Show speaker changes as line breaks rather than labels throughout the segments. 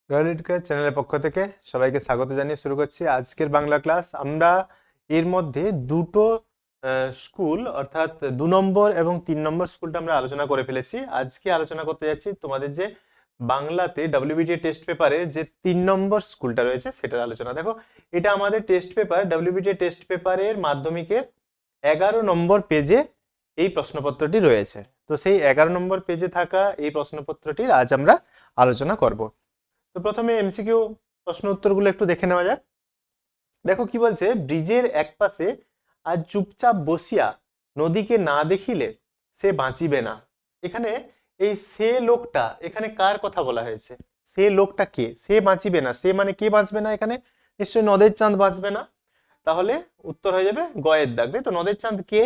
Royal education চ্যানেলের পক্ষ থেকে সবাইকে স্বাগত জানিয়ে শুরু করছি আজকের বাংলা ক্লাস। আমরা এর মধ্যে দুটো স্কুল অর্থাৎ 2 নম্বর এবং 3 নম্বর স্কুলটা আমরা আলোচনা করে ফেলেছি। আজকে আলোচনা করতে যাচ্ছি তোমাদের যে বাংলাতে WBTA টেস্ট পেপারের যে 3 নম্বর স্কুলটা রয়েছে সেটার আলোচনা। দেখো, এটা আমাদের টেস্ট পেপার, WBTA টেস্ট পেপারের মাধ্যমিকের 11 নম্বর পেজে এই প্রশ্নপত্রটি রয়েছে। তো সেই 11 নম্বর পেজে থাকা এই প্রশ্নপত্রটির আজ আমরা আলোচনা করব। তো প্রথমে এমসিকিউ প্রশ্ন উত্তরগুলো একটু দেখে নেওয়া যাক। দেখো কি বলছে, ব্রিজের এক পাশে আজ চুপচাপ বসিয়া নদীকে না দেখিলে সে বাঁচিবে না। এখানে এই সে লোকটা, এখানে কার কথা বলা হয়েছে? সে লোকটা কে? সে বাঁচিবে না, সে মানে কে বাঁচবে না? এখানে নিশ্চয়ই নদের চাঁদ বাঁচবে না। তাহলে উত্তর হয়ে যাবে গয়ের দাগ। তাই তো, নদের চাঁদ কে?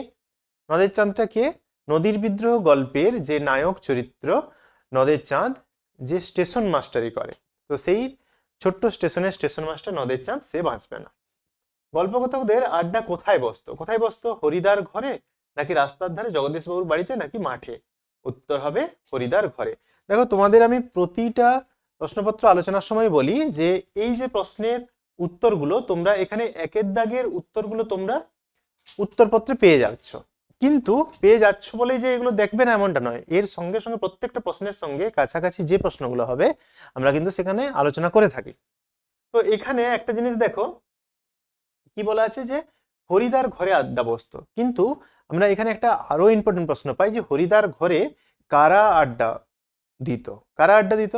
নদের চাঁদটা কে? নদীর বিদ্রোহ গল্পের যে নায়ক চরিত্র নদের চাঁদ, যে স্টেশন মাস্টারি করে, তো সেই ছোট্ট স্টেশনের স্টেশন মাস্টার নদের চাঁদ, সে বাঁচবে না। গল্পকথকদের আড্ডা কোথায় বসতো? কোথায় বসতো? হরিদার ঘরে, নাকি রাস্তার ধারে জগদীশবাবুর বাড়িতে, নাকি মাঠে? উত্তর হবে হরিদার ঘরে। দেখো, তোমাদের আমি প্রতিটা প্রশ্নপত্র আলোচনার সময় বলি যে এই যে প্রশ্নের উত্তরগুলো তোমরা এখানে একের দাগের উত্তরগুলো তোমরা উত্তরপত্রে পেয়ে যাচ্ছ, কিন্তু পেয়ে যাচ্ছ বলেই যে এগুলো দেখবে না এমনটা নয়। এর সঙ্গে সঙ্গে প্রত্যেকটা প্রশ্নের সঙ্গে কাছাকাছি যে প্রশ্নগুলো হবে আমরা কিন্তু সেখানে আলোচনা করে থাকি। তো এখানে একটা জিনিস দেখো, কি বলা আছে যে হরিদার ঘরে আড্ডা বসতো, কিন্তু আমরা এখানে একটা আরো ইম্পর্টেন্ট প্রশ্ন পাই যে হরিদার ঘরে কারা আড্ডা দিত? কারা আড্ডা দিত?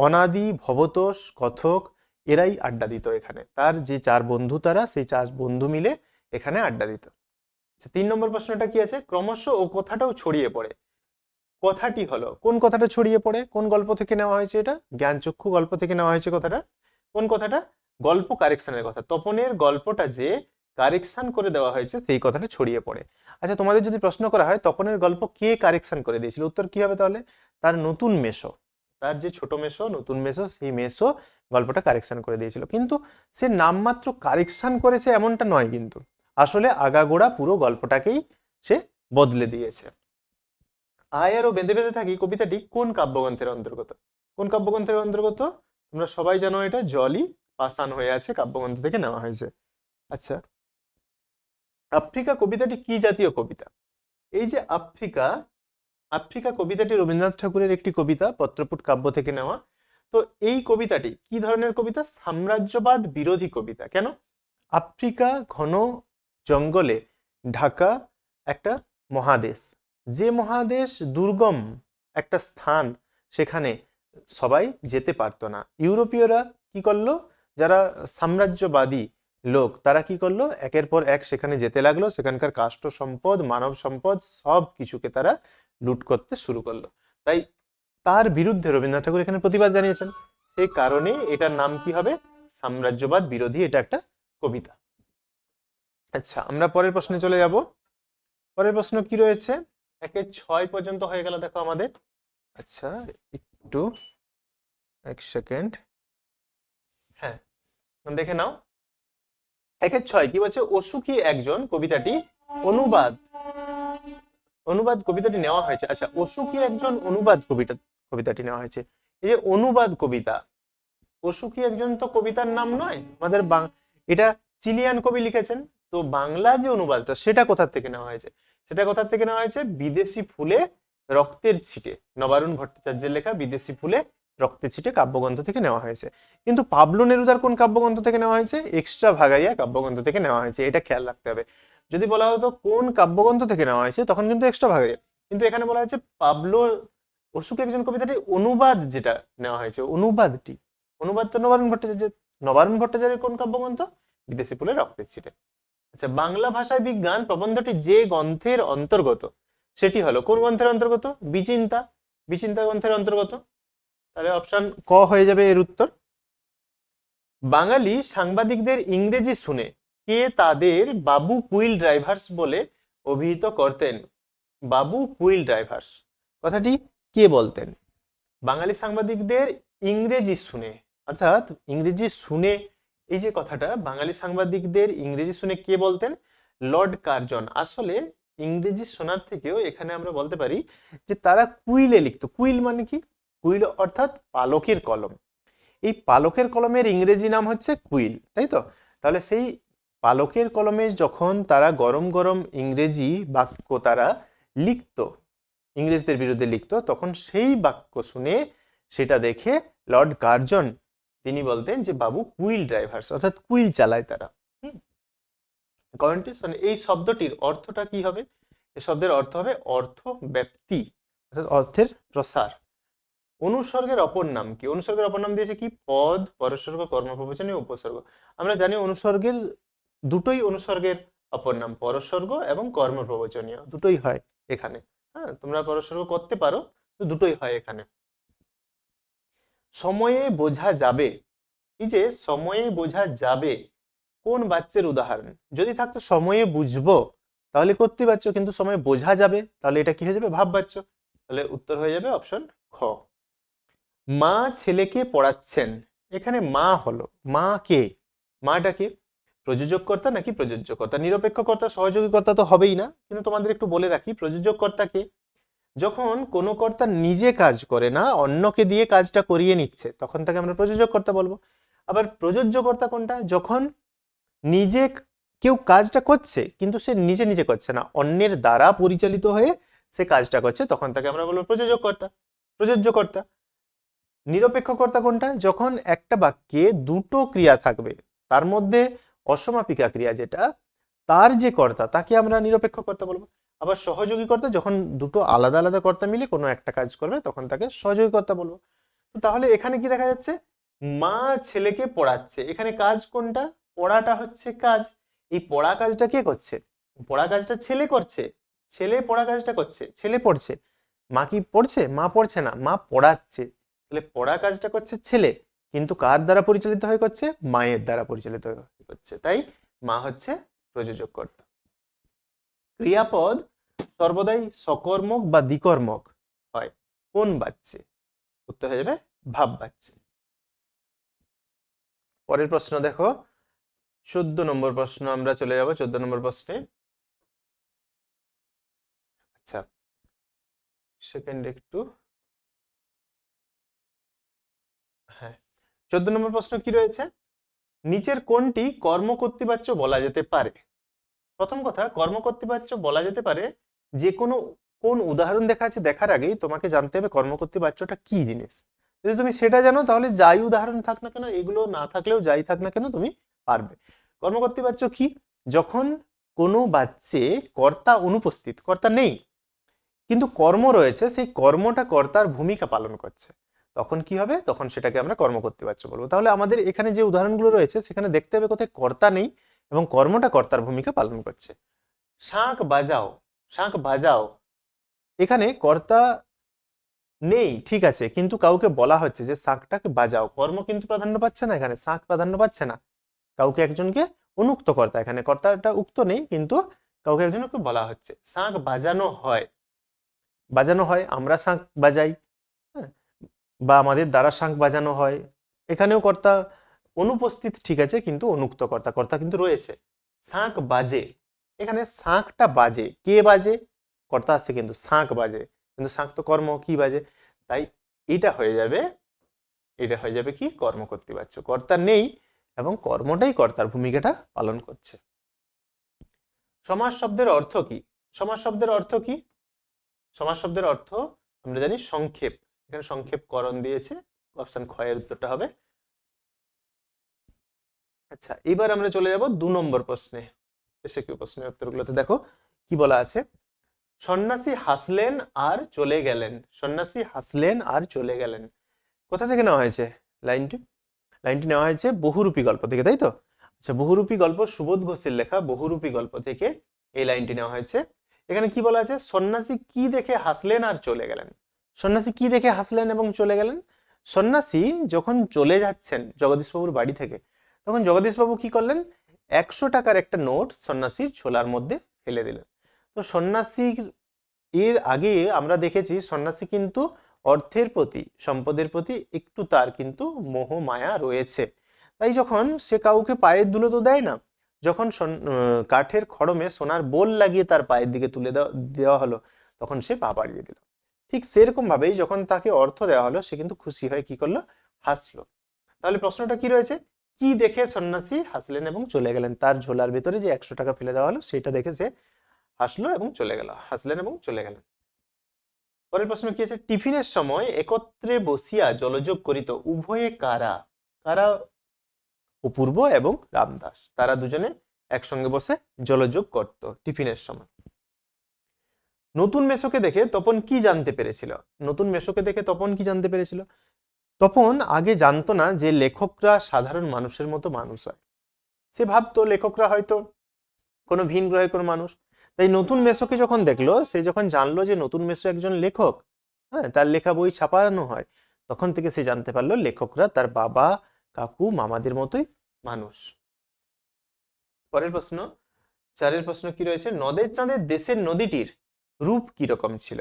অনাদি, ভবতোষ, কথক, এরাই আড্ডা দিত এখানে। তার যে 4 বন্ধু, তারা সেই 4 বন্ধু মিলে এখানে আড্ডা দিত। 3 নম্বর প্রশ্নটা কি আছে? ক্রমশ ও কথাটাও ছড়িয়ে পড়ে। কথাটি হলো, কোন কথাটা ছড়িয়ে পড়ে? কোন গল্প থেকে নেওয়া হয়েছে? এটা জ্ঞানচক্ষু গল্প থেকে নেওয়া হয়েছে কথাটা। কোন কথাটা? গল্প কারেকশনের কথা। তপনের গল্পটা যে কারেকশন করে দেওয়া হয়েছে সেই কথাটা ছড়িয়ে পড়ে। আচ্ছা, তোমাদের যদি প্রশ্ন করা হয় তপনের গল্প কে কারেকশন করে দিয়েছিল, উত্তর কি হবে তাহলে? তার নতুন মেসো, তার যে ছোট মেসো, নতুন মেসো, সেই মেসো গল্পটা কারেকশন করে দিয়েছিল। কিন্তু সে নামমাত্র কারেকশন করেছে এমনটা নয়, কিন্তু আসলে আগাগোড়া পুরো গল্পটাকেই সে বদলে দিয়েছে। আয় আরো বেঁধে বেঁধে থাকি কবিতাটি কোন কাব্যগ্রন্থের অন্তর্গত? কোন কাব্যগ্রন্থের অন্তর্গত? তোমরা সবাই জানো এটা জলই পাষাণ হয়ে আছে কাব্যগ্রন্থ থেকে নেওয়া হয়েছে। আচ্ছা, আফ্রিকা কবিতাটি কি জাতীয় কবিতা? এই যে আফ্রিকা, আফ্রিকা কবিতাটি রবীন্দ্রনাথ ঠাকুরের একটি কবিতা, পত্রপুট কাব্য থেকে নেওয়া। তো এই কবিতাটি কি ধরনের কবিতা? সাম্রাজ্যবাদ বিরোধী কবিতা। কেন? আফ্রিকা ঘন জঙ্গলে ঢাকা একটা মহাদেশ, যে মহাদেশ দুর্গম একটা স্থান, সেখানে সবাই যেতে পারতো না। ইউরোপীয়রা কি করলো? যারা সাম্রাজ্যবাদী লোক, তারা কি করলো? একের পর এক সেখানে যেতে লাগলো, সেখানকার কাষ্ঠ সম্পদ, মানব সম্পদ সব কিছুকে তারা লুট করতে শুরু করলো। তাই তার বিরুদ্ধে রবীন্দ্রনাথ ঠাকুর এখানে প্রতিবাদ জানিয়েছেন। সেই কারণে এটার নাম কি হবে? সাম্রাজ্যবাদ বিরোধী এটা একটা কবিতা। আচ্ছা, আমরা পরের প্রশ্নে চলে যাব। পরের প্রশ্ন কি রয়েছে? 1-6 পর্যন্ত হয়ে গেল দেখো আমাদের। আচ্ছা, একটু 1 সেকেন্ড। হ্যাঁ, দেখে নাও। 1-6 কি বলছে? অসুখী একজন কবিতাটি অনুবাদ, অনুবাদ কবিতাটি নেওয়া হয়েছে। আচ্ছা, অসুখী একজন অনুবাদ কবিতাটি নেওয়া হয়েছে। এই যে অনুবাদ কবিতা, অসুখী একজন তো কবিতার নাম নয় আমাদের, এটা চিলিয়ান কবি লিখেছেন। তো বাংলা যে অনুবাদটা সেটা কোথা থেকে নেওয়া হয়েছে? সেটা কোথা থেকে নেওয়া হয়েছে? বিদেশি ফুলে রক্তের ছিটে, নবারুণ ভট্টাচার্যের লেখা বিদেশি ফুলে রক্তের ছিটে কাব্যগ্রন্থ থেকে নেওয়া হয়েছে। কিন্তু পাবলো নেরুদার কোন কাব্যগ্রন্থ থেকে নেওয়া হয়েছে? এক্সট্রা ভাগাইয়া কাব্যগ্রন্থ থেকে নেওয়া হয়েছে। এটা খেয়াল রাখতে হবে। যদি বলা হতো কোন কাব্যগ্রন্থ থেকে নেওয়া হয়েছে, তখন কিন্তু এক্সট্রা ভাগাইয়া, কিন্তু এখানে বলা হয়েছে পাবলো অসুখী একজন কবিতাটি অনুবাদ যেটা নেওয়া হয়েছে, অনুবাদটি, অনুবাদ তো নবারুণ ভট্টাচার্যের। নবারুণ ভট্টাচার্যের কোন কাব্যগ্রন্থ? বিদেশি ফুলে রক্তের ছিটে। আচ্ছা, বাংলা ভাষায় বিজ্ঞান প্রবন্ধটি যে গ্রন্থের অন্তর্গত সেটি হলো কোন গ্রন্থের অন্তর্গত? বিচিন্তা, বিচিন্তা গ্রন্থের অন্তর্গত। তাহলে অপশন ক হয়ে যাবে এর উত্তর। বাঙালি সাংবাদিকদের ইংরেজি শুনে কে তাদের বাবু কুইল ড্রাইভার্স বলে অভিহিত করতেন? বাবু কুইল ড্রাইভার্স কথাটি কে বলতেন? বাঙালি সাংবাদিকদের ইংরেজি শুনে, অর্থাৎ ইংরেজি শুনে, এই যে কথাটা, বাঙালি সাংবাদিকদের ইংরেজি শুনে কে বলতেন? Lord Curzon. আসলে ইংরেজি শোনার থেকেও এখানে আমরা বলতে পারি যে তারা কুইলে লিখতো। কুইল মানে কি? কুইল অর্থাৎ পালকের কলম। এই পালকের কলমের ইংরেজি নাম হচ্ছে কুইল, তাই তো? তাহলে সেই পালকের কলমে যখন তারা গরম গরম ইংরেজি বাক্য তারা লিখতো, ইংরেজদের বিরুদ্ধে লিখতো, তখন সেই বাক্য শুনে সেটা দেখে লর্ড কার্জন তিনি বলতেন যে বাবু কুইল ড্রাইভার্স, অর্থাৎ কুইল চালায় তারা। কন্টিনিউশন এই শব্দটির অর্থটা কি হবে? এই শব্দের অর্থ হবে অর্থ ব্যাপ্তি, অর্থাৎ অর্থের প্রসার। অনুসর্গের অপর নাম কি? অনুসর্গের অপর নাম দিয়েছে কি? পদ, পরসর্গ, কর্মপ্রবচনীয়, উপসর্গ। আমরা জানি অনুসর্গের দুটোই অনুসর্গের অপর নাম, পরসর্গ এবং কর্মপ্রবচনীয়, দুটোই হয় এখানে। হ্যাঁ, তোমরা পরসর্গ করতে পারো, তো দুটোই হয় এখানে। সময়ে বোঝা যাবে, এই যে সময়ে বোঝা যাবে কোন বাচ্যের উদাহরণ? যদি থাকতো সময়ে বুঝবো তাহলে কর্তৃবাচ্য, কিন্তু সময়ে বোঝা যাবে তাহলে এটা কি হয়ে যাবে? ভাববাচ্য। তাহলে উত্তর হয়ে যাবে অপশন খ। মা ছেলেকে পড়াচ্ছেন, এখানে মা হলো, মা কে? মাটা কে? প্রযোজক কর্তা নাকি প্রযোজ্য কর্তা? নিরপেক্ষ কর্তা, সহযোগী কর্তা তো হবেই না, কিন্তু তোমাদের একটু বলে রাখি প্রযোজক কর্তা কে? যখন কোনো কর্তা নিজে কাজ করে না, অন্যকে দিয়ে কাজটা করিয়ে নিচ্ছে, তখন তাকে আমরা প্রযোজক কর্তা বলবো। আবার প্রযোজ্য কর্তা কোনটা? যখন নিজে কেউ কাজটা করছে কিন্তু সে নিজে নিজে করছে না, অন্যের দ্বারা পরিচালিত হয়ে সে কাজটা করছে, তখন তাকে আমরা বলবো প্রযোজক কর্তা, প্রযোজ্য কর্তা। নিরপেক্ষ কর্তা কোনটা? যখন একটা বাক্যে দুটো ক্রিয়া থাকবে, তার মধ্যে অসমাপিকা ক্রিয়া যেটা, তার যে কর্তা তাকে আমরা নিরপেক্ষ কর্তা বলবো। আবার সহযোগী কর্তা, যখন দুটো আলাদা আলাদা কর্তা মিলে কোনো একটা কাজ করবে, তখন তাকে সহযোগী কর্তা বলবো। তো তাহলে এখানে কি দেখা যাচ্ছে? মা ছেলেকে পড়াচ্ছে, এখানে কাজ কোনটা? পড়াটা হচ্ছে কাজ। এই পড়া কাজটা কে করছে? পড়া কাজটা ছেলে করছে, ছেলে পড়া কাজটা করছে, ছেলে পড়ছে। মা কি পড়ছে? মা পড়ছে না, মা পড়াচ্ছে। তাহলে পড়া কাজটা করছে ছেলে, কিন্তু কার দ্বারা পরিচালিত হয়ে করছে? মায়ের দ্বারা পরিচালিত হয়ে করছে, তাই মা হচ্ছে প্রযোজক কর্তা। ক্রিয়াপদ সর্বদাই সকর্মক বা দ্বিকর্মক হয় কোন বাচ্চে? উত্তর হয়ে যাবে ভাব বাচ্চে। পরের প্রশ্ন দেখো, 14 নম্বর প্রশ্ন, আমরা চলে যাব 14 নম্বর প্রশ্নে। আচ্ছা, সেকেন্ড একটু। হ্যাঁ, 14 নম্বর প্রশ্ন কি রয়েছে? নিচের কোনটি কর্মকর্তৃবাচ্য বলা যেতে পারে? প্রথম কথা, কর্মকর্তৃবাচ্য বলা যেতে পারে যে কোনো, কোন উদাহরণ দেখা আছে দেখার আগেই তোমাকে জানতে হবে কর্মকর্তৃবাচ্যটা কি জিনিস। যদি তুমি সেটা জানো তাহলে যাই উদাহরণ থাক না কেন, এগুলো না থাকলেও যাই থাক না কেন তুমি পারবে। কর্মকর্তৃবাচ্য কি? যখন কোনো বাচ্চে কর্তা অনুপস্থিত, কর্তা নেই, কিন্তু কর্ম রয়েছে, সেই কর্মটা কর্তার ভূমিকা পালন করছে, তখন কি হবে? তখন সেটাকে আমরা কর্মকর্তৃবাচ্য বলবো। তাহলে আমাদের এখানে যে উদাহরণগুলো রয়েছে সেখানে দেখতে হবে কোথায় কর্তা নেই এবং কর্মটা কর্তার ভূমিকা পালন করছে। শাঁখ বাজাও, শাঁখ বাজাও, এখানে কর্তা নেই ঠিক আছে, কিন্তু কাউকে বলা হচ্ছে যে শাঁখটাকে বাজাও, কর্ম কিন্তু প্রাধান্য পাচ্ছে না, এখানে শাঁখ প্রাধান্য পাচ্ছে না, কাউকে একজনকে অনুক্ত কর্তা, এখানে কর্তাটা উক্ত নেই কিন্তু কাউকে একজনকে বলা হচ্ছে। শাঁখ বাজানো হয়, বাজানো হয়, আমরা শাঁখ বাজাই, হ্যাঁ, বা আমাদের দ্বারা শাঁখ বাজানো হয়, এখানেও কর্তা অনুপস্থিত ঠিক আছে, কিন্তু অনুক্ত কর্তা, কর্তা কিন্তু রয়েছে। শাঁখ বাজে, এখানে শাঁখটা বাজে, কে বাজে? কর্তা আসছে কিন্তু শাঁখ বাজে, কিন্তু শাঁখ তো কর্ম, কি বাজে? তাই এটা হয়ে যাবে, এটা হয়ে যাবে কি? কর্মকর্তৃবাচ্য, কর্তা নেই এবং কর্মটাই কর্তার ভূমিকাটা পালন করছে। সমাস শব্দের অর্থ কি? সমাস শব্দের অর্থ কি? সমাস শব্দের অর্থ আমরা জানি সংক্ষেপ, এখানে সংক্ষেপকরণ দিয়েছে, অপশন খ এর উত্তরটা হবে। আচ্ছা, এবার আমরা চলে যাব 2 নম্বর প্রশ্নে। এসএকিউ প্রশ্নের উত্তরগুলোতে দেখো কি বলা আছে। সন্ন্যাসী হাসলেন আর চলে গেলেন, সন্ন্যাসী হাসলেন আর চলে গেলেন, কোথা থেকে নেওয়া হয়েছে লাইনটি? লাইনটি নেওয়া হয়েছে বহুরূপী গল্প থেকে, তাই তো? আচ্ছা, বহুরূপী গল্প, সুবোধ ঘোষের লেখা বহুরূপী গল্প থেকে এই লাইনটি নেওয়া হয়েছে। এখানে কি বলা আছে? সন্ন্যাসী কি দেখে হাসলেন আর চলে গেলেন। সন্ন্যাসী কি দেখে হাসলেন এবং চলে গেলেন? সন্ন্যাসী যখন চলে যাচ্ছেন জগদীশবাবুর বাড়ি থেকে, তখন জগদীশবাবু কি করলেন? 100 টাকার একটা নোট সন্ন্যাসীর ছোলার মধ্যে ফেলে দিলেন। তো সন্ন্যাসীর, এর আগে আমরা দেখেছি সন্ন্যাসী কিন্তু অর্থের প্রতি, সম্পদের প্রতি একটু তার কিন্তু মোহ মায়া রয়েছে, তাই যখন সে কাউকে পায়ের ধুলো তো দেয় না, যখন কাঠের খড়মে সোনার বোল লাগিয়ে তার পায়ের দিকে তুলে দেওয়া হলো, তখন সে পা বাড়িয়ে দিল। ঠিক সেরকম ভাবেই যখন তাকে অর্থ দেওয়া হলো সে কিন্তু খুশি হয়ে কি করলো? হাসলো। তাহলে প্রশ্নটা কি রয়েছে, কি দেখে সন্ন্যাসী হাসলেন এবং চলে গেলেন? তার ঝোলার ভিতরে যে 100 টাকা ফেলে দেওয়া হলো সেটা দেখে সে হাসলো এবং চলে গেল, হাসলেন এবং চলে গেলেন। পরের প্রশ্ন কি আছে, টিফিনের সময় একত্রে বসিয়া জলযোগ করিত উভয়ে কারা? কারা? অপূর্ব এবং রামদাস, তারা দুজনে একসঙ্গে বসে জলযোগ করত টিফিনের সময়। নতুন মেসোকে দেখে তপন কি জানতে পেরেছিল? নতুন মেসোকে দেখে তপন কি জানতে পেরেছিল? তপন আগে জানতো না যে লেখকরা সাধারণ মানুষের মতো মানুষ হয়। সে ভাবতো লেখকরা হয়তো কোনো ভিন গ্রহের কোনো মানুষ। তাই নতুন মেসোকে যখন দেখলো, সে যখন জানলো যে নতুন মেসো একজন লেখক, হ্যাঁ, তার লেখা বই ছাপানো হয়, তখন থেকে সে জানতে পারলো লেখকরা তার বাবা, কাকু, মামাদের মতোই মানুষ। পরের প্রশ্ন, 4 প্রশ্ন কি রয়েছে, নদের চাঁদের দেশের নদীটির রূপ কি রকম ছিল?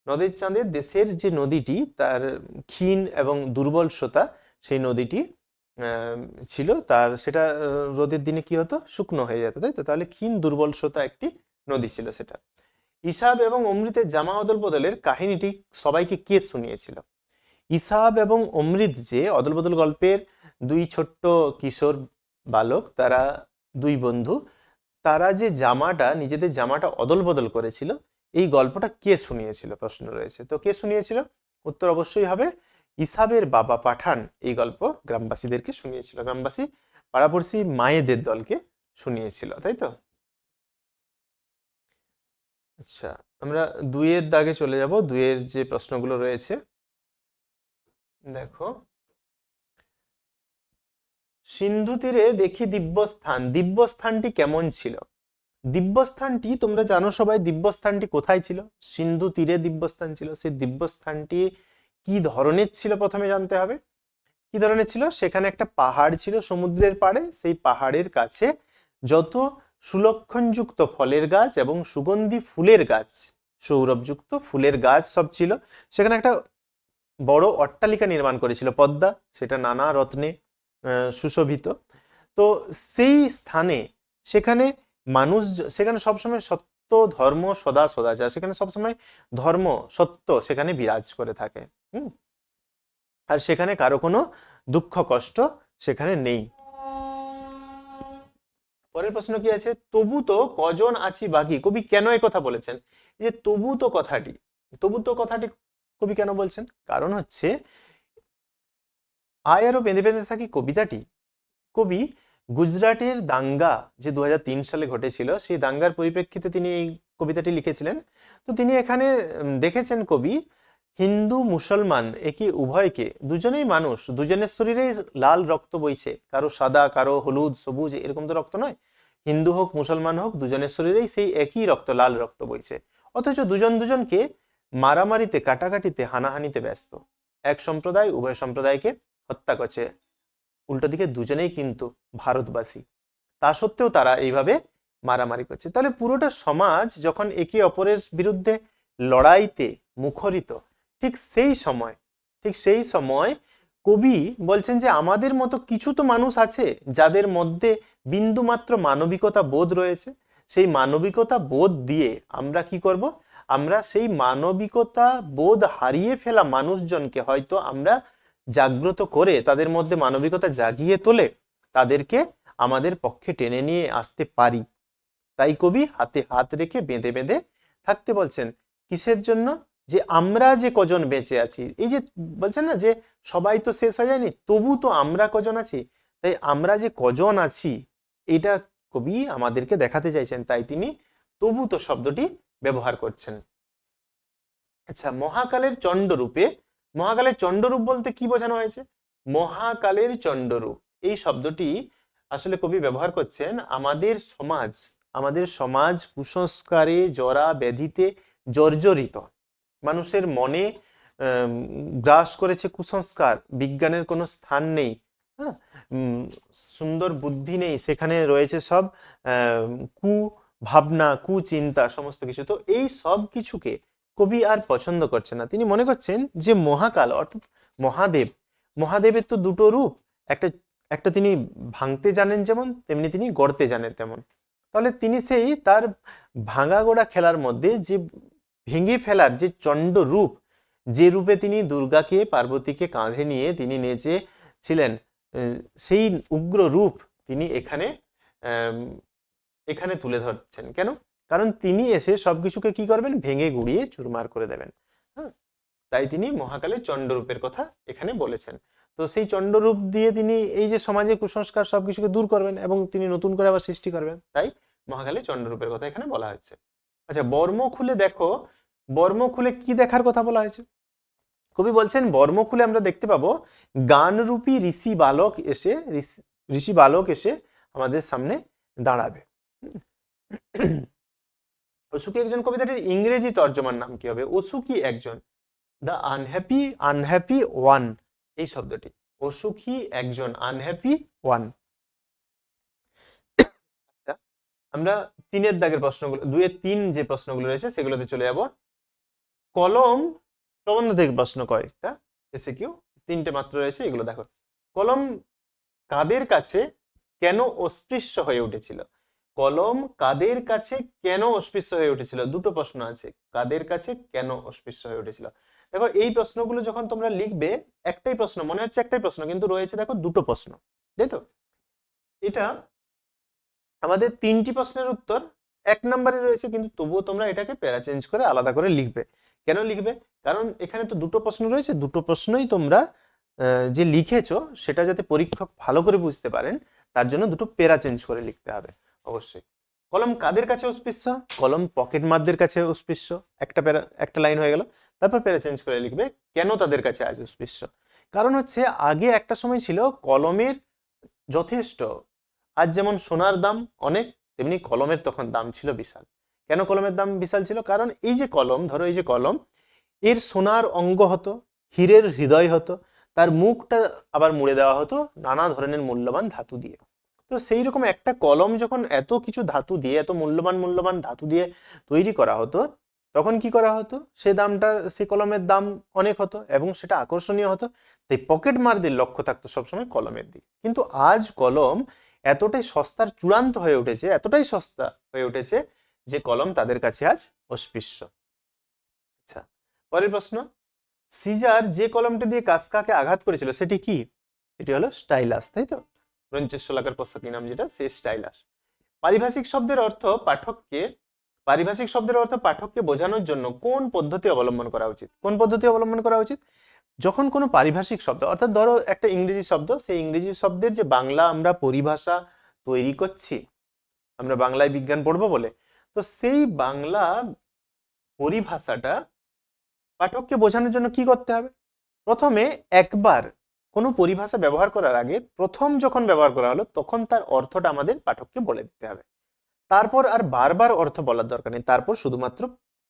নদের চাঁদের দেশের যে নদীটি, তার ক্ষীণ এবং দুর্বল স্রোতা সেই নদীটি ছিল, তার সেটা রোদের দিনে কি হতো, শুকনো হয়ে যেত, তাই তো? তাহলে ক্ষীণ দুর্বল স্রোতা একটি নদী ছিল সেটা। ইসাব এবং অমৃতের জামা অদল বদলের কাহিনীটি সবাইকে কে শুনিয়েছিল? ইসাব এবং অমৃত যে অদল বদল গল্পের দুই ছোট্ট কিশোর বালক, তারা দুই বন্ধু, তারা যে জামাটা, নিজেদের জামাটা অদল বদল করেছিল, এই গল্পটা কে শুনিয়েছিল প্রশ্ন রয়েছে। তো কে শুনিয়েছিল? উত্তর অবশ্যই হবে ইসাবের বাবা পাঠান এই গল্প গ্রামবাসীদেরকে শুনিয়েছিল, গ্রামবাসী পাড়াপড়শি মায়েদের দলকে শুনিয়েছিল, তাই তো? আচ্ছা, আমরা 2-এর দাগে চলে যাব। 2-এর যে প্রশ্নগুলো রয়েছে দেখো, সিন্ধু তীরে দেখি দিব্যস্থান, দিব্যস্থানটি কেমন ছিল? দিব্যস্থানটি তোমরা জানো সবাই, দিব্যস্থানটি কোথায় ছিল? সিন্ধু তীরে দিব্যস্থান ছিল। সেই দিব্যস্থানটি কি ধরনের ছিল প্রথমে জানতে হবে। কি ধরনের ছিল? সেখানে একটা পাহাড় ছিল সমুদ্রের পাড়ে, সেই পাহাড়ের কাছে যত সুলক্ষণযুক্ত ফলের গাছ এবং সুগন্ধি ফুলের গাছ, সৌরভযুক্ত ফুলের গাছ সব ছিল। সেখানে একটা বড় অট্টালিকা নির্মাণ করেছিল পদ্মা, সেটা নানা রত্নে সুশোভিত। তো সেই স্থানে, সেখানে মানুষ, সেখানে সবসময় সত্য ধর্ম সদা সদাচার, সেখানে সবসময় ধর্ম সত্য সেখানে বিরাজ করে থাকে। আর সেখানে কারো কোনো দুঃখ কষ্ট সেখানে নেই। পরের প্রশ্ন কি আছে, তবু তো কজন আছি বাকি, কবি কেন এই কথা বলেছেন? এই যে তবু তো কথাটি, তবু তো কথাটি কবি কেন বলছেন? কারণ হচ্ছে, আয় আরো বেঁধে বেঁধে থাকি কবিতাটি কবি গুজরাটের দাঙ্গা যে 2003 সালে ঘটেছিল, সেই দাঙ্গার পরিপ্রেক্ষিতে তিনি এই কবিতাটি লিখেছিলেন। তো তিনি এখানে দেখেছেন কবি, হিন্দু মুসলমান একে উভয়কে, দুজনেই মানুষ, দুজনের শরীরেই লাল রক্ত বইছে, কারো সাদা, কারো হলুদ, সবুজ, এরকম তো রক্ত নয়। হিন্দু হোক মুসলমান হোক, দুজনের শরীরেই সেই একই রক্ত, লাল রক্ত বইছে। অথচ দুজন দুজনকে মারামারিতে, কাটাকাটিতে, হানাহানিতে ব্যস্ত। এক সম্প্রদায় উভয় সম্প্রদায়কে হত্যা করছে, উল্টো দিকে দুজনেই কিন্তু ভারতবাসী, তা সত্ত্বেও তারা এইভাবে মারামারি করছে। তাহলে পুরোটা সমাজ যখন একে অপরের বিরুদ্ধে লড়াইতে মুখরিত, ঠিক সেই সময় কবি বলছেন যে আমাদের মতো কিছু তো মানুষ আছে যাদের মধ্যে বিন্দুমাত্র মানবিকতা বোধ রয়েছে। সেই মানবিকতা বোধ দিয়ে আমরা কি করব? আমরা সেই মানবিকতা বোধ হারিয়ে ফেলা মানুষজনকে হয়তো আমরা জাগ্রত করে, তাদের মধ্যে মানবিকতা জাগিয়ে তোলে, তাদেরকে আমাদের পক্ষে টেনে নিয়ে আসতে পারি। তাই কবি হাতে হাত রেখে বেঁধে বেঁধে থাকতে বলছেন। কিসের জন্য? যে আমরা যে কজন বেঁচে আছি, এই যে বলছেন না যে সবাই তো শেষ হয়ে যায়নি, তবু তো আমরা কজন আছি, তাই আমরা যে কজন আছি এটা কবি আমাদেরকে দেখাতে চাইছেন, তাই তিনি তবু তো শব্দটি ব্যবহার করছেন। আচ্ছা, মহাকালের চণ্ডরূপে, মহাকালের চণ্ডরূপ বলতে কি বোঝানো হয়েছে? মহাকালের চণ্ডরূপ এই শব্দটি আসলে কবি ব্যবহার করছেন আমাদের সমাজ কুসংস্কারে, জরা ব্যাধিতে জর্জরিত। মানুষের মনে গ্রাস করেছে কুসংস্কার, বিজ্ঞানের কোনো স্থান নেই, হ্যাঁ, সুন্দর বুদ্ধি নেই, সেখানে রয়েছে সব কু ভাবনা, কুচিন্তা, সমস্ত কিছু। তো এই সব কিছুকে কবি আর পছন্দ করছেন না। তিনি মনে করছেন যে মহাকাল অর্থাৎ মহাদেব, মহাদেবের তো দুটো রূপ, একটা একটা তিনি ভাঙতে জানেন যেমন, তেমনি তিনি গড়তে জানেন তেমন। তাহলে তিনি সেই তার ভাঙা গোড়া খেলার মধ্যে যে ভেঙে ফেলার যে চণ্ড রূপ, যে রূপে তিনি দুর্গাকে, পার্বতীকে কাঁধে নিয়ে তিনি নেচে ছিলেন, সেই উগ্র রূপ তিনি এখানে এখানে তুলে ধরছেন। কেন? কারণ তিনি এসে সবকিছুকে কি করবেন, ভেঙে গুড়িয়ে চুরমার করে দেবেন। হ্যাঁ, তাই তিনি মহাকালের চণ্ডরূপের কথা এখানে বলেছেন। তো সেই চণ্ডরূপ দিয়ে তিনি এই যে সমাজে কুসংস্কার সবকিছুকে দূর করবেন এবং তিনি নতুন করে আবার সৃষ্টি করবেন, তাই মহাকালের চণ্ডরূপের কথা এখানে বলা হচ্ছে। আচ্ছা, বর্ম খুলে দেখো, বর্ম খুলে কি দেখার কথা বলা হয়েছে? কবি বলছেন বর্ম খুলে আমরা দেখতে পাবো গানরূপী ঋষি বালক এসে আমাদের সামনে দাঁড়াবে। অসুখী একজন কবিতাটির ইংরেজি তর্জমার নাম কি হবে? অসুখী একজন, দ্য আনহ্যাপি ওয়ান, এই শব্দটি অসুখী একজন, আনহ্যাপি ওয়ান। আমরা 3-এর দাগের প্রশ্নগুলো, 2-3 যে প্রশ্নগুলো রয়েছে সেগুলোতে চলে যাব। কলম প্রবন্ধ থেকে প্রশ্ন কয়েকটা এসএকিউ, 3টে মাত্র রয়েছে, এগুলো দেখো। কলম কাদের কাছে কেন অস্পৃশ্য হয়ে উঠেছিল? কলম কাদের কাছে কেন অস্পৃশ্য হয়ে উঠেছিল? দুটো প্রশ্ন আছে, কাদের কাছে কেন অস্পৃশ্য হয়ে উঠেছিল। দেখো এই প্রশ্নগুলো যখন তোমরা লিখবে, একটাই প্রশ্ন মনে হচ্ছে, একটাই প্রশ্ন, কিন্তু রয়েছে দেখো দুটো প্রশ্ন, তাই তো? এটা আমাদের 3টি প্রশ্নের উত্তর 1 নম্বরে রয়েছে, কিন্তু তবুও তোমরা এটাকে প্যারা চেঞ্জ করে আলাদা করে লিখবে। কেন লিখবে? কারণ এখানে তো দুটো প্রশ্ন রয়েছে, দুটো প্রশ্নই তোমরা যে লিখেছো সেটা যাতে পরীক্ষক ভালো করে বুঝতে পারেন, তার জন্য দুটো প্যারা চেঞ্জ করে লিখতে হবে অবশ্যই। কলম কাদের কাছে অস্পৃশ্য? কলম পকেট মারদের কাছে অস্পৃশ্য, একটা লাইন হয়ে গেল। তারপর প্যারা চেঞ্জ করে লিখবে কেন তাদের কাছে আজ অস্পৃশ্য। কারণ হচ্ছে আগে একটা সময় ছিল কলমের যথেষ্ট, আজ যেমন সোনার দাম অনেক, তেমনি কলমের তখন দাম ছিল বিশাল। কেন কলমের দাম বিশাল ছিল? কারণ এই যে কলম, ধরো এই যে কলম, এর সোনার অঙ্গ হতো, হীরের হৃদয় হতো, তার মুখটা আবার মুড়ে দেওয়া হতো নানা ধরনের মূল্যবান ধাতু দিয়ে। তো সেই রকম একটা কলম যখন এত কিছু ধাতু দিয়ে, এত মূল্যবান মূল্যবান ধাতু দিয়ে তৈরি করা হতো, তখন কি করা হতো, সে কলমের দাম অনেক হতো এবং সেটা আকর্ষণীয় হতো। তাই পকেট মারদের লক্ষ্য থাকতো সবসময় কলমের দিকে। কিন্তু আজ কলম এতটাই সস্তার চূড়ান্ত হয়ে উঠেছে, এতটাই সস্তা হয়ে উঠেছে যে কলম তাদের কাছে আজ অস্পৃশ্য। আচ্ছা, পরের প্রশ্ন, সিজার যে কলমটি দিয়ে কাফকাকে আঘাত করেছিল সেটি কি? এটি হলো স্টাইলাস, তাই তো? রঞ্চেশ্বলাকার প্রস্তাবী নাম যেটা, সে স্টাইলাস। পারিভাষিক শব্দের অর্থ পাঠককে বোঝানোর জন্য কোন পদ্ধতি অবলম্বন করা উচিত? কোন পদ্ধতি অবলম্বন করা উচিত? যখন কোনো পারিভাষিক শব্দ, অর্থাৎ ধরো একটা ইংরেজি শব্দ, সেই ইংরেজি শব্দের যে বাংলা আমরা পরিভাষা তৈরি করছি, আমরা বাংলায় বিজ্ঞান পড়বো বলে, তো সেই বাংলা পরিভাষাটা পাঠককে বোঝানোর জন্য কি করতে হবে? প্রথমে একবার কোনো পরিভাষা ব্যবহার করার আগে, প্রথম যখন ব্যবহার করা হলো তখন তার অর্থটা আমাদের পাঠককে বলে দিতে হবে। তারপর আর বারবার অর্থ বলার দরকার নেই, তারপর শুধুমাত্র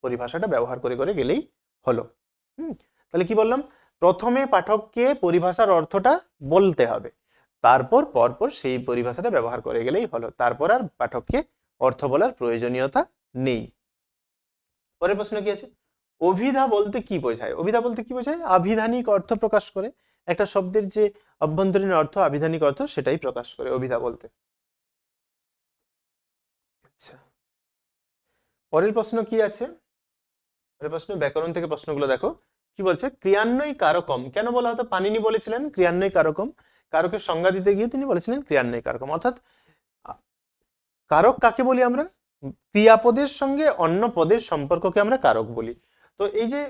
পরিভাষাটা ব্যবহার করে করে গেলেই হলো। তাহলে কি বললাম? প্রথমে পাঠককে পরিভাষার অর্থটা বলতে হবে, তারপর পরপর সেই পরিভাষাটা ব্যবহার করে গেলেই হলো, তারপর আর পাঠককে অর্থ বলার প্রয়োজনীয়তা নেই। পরের প্রশ্ন কি আছে? অভিধা বলতে কি বোঝায়? অভিধা বলতে কি বোঝায়? আভিধানিক অর্থ প্রকাশ করে, একটা শব্দের যে অভ্যন্তরীণ অর্থ, আভিধানিক অর্থ, সেটাই প্রকাশ করে অভিধা বলতে। আচ্ছা, পরের প্রশ্ন কি আছে? পরের প্রশ্ন ব্যাকরণ থেকে প্রশ্নগুলো দেখো কি বলছে। ক্রিয়ান্বয়ী কারকম কেন বলা হতো? পাণিনি বলেছিলেন ক্রিয়ান্বয়ী কারকম, কারকের সংজ্ঞা দিতে গিয়ে তিনি বলেছিলেন ক্রিয়ান্বয়ী কারকম। অর্থাৎ কারক কাকে বলি আমরা? ক্রিয়াপদের সঙ্গে অন্য পদের সম্পর্ককে আমরা কারক বলি। তো এই যে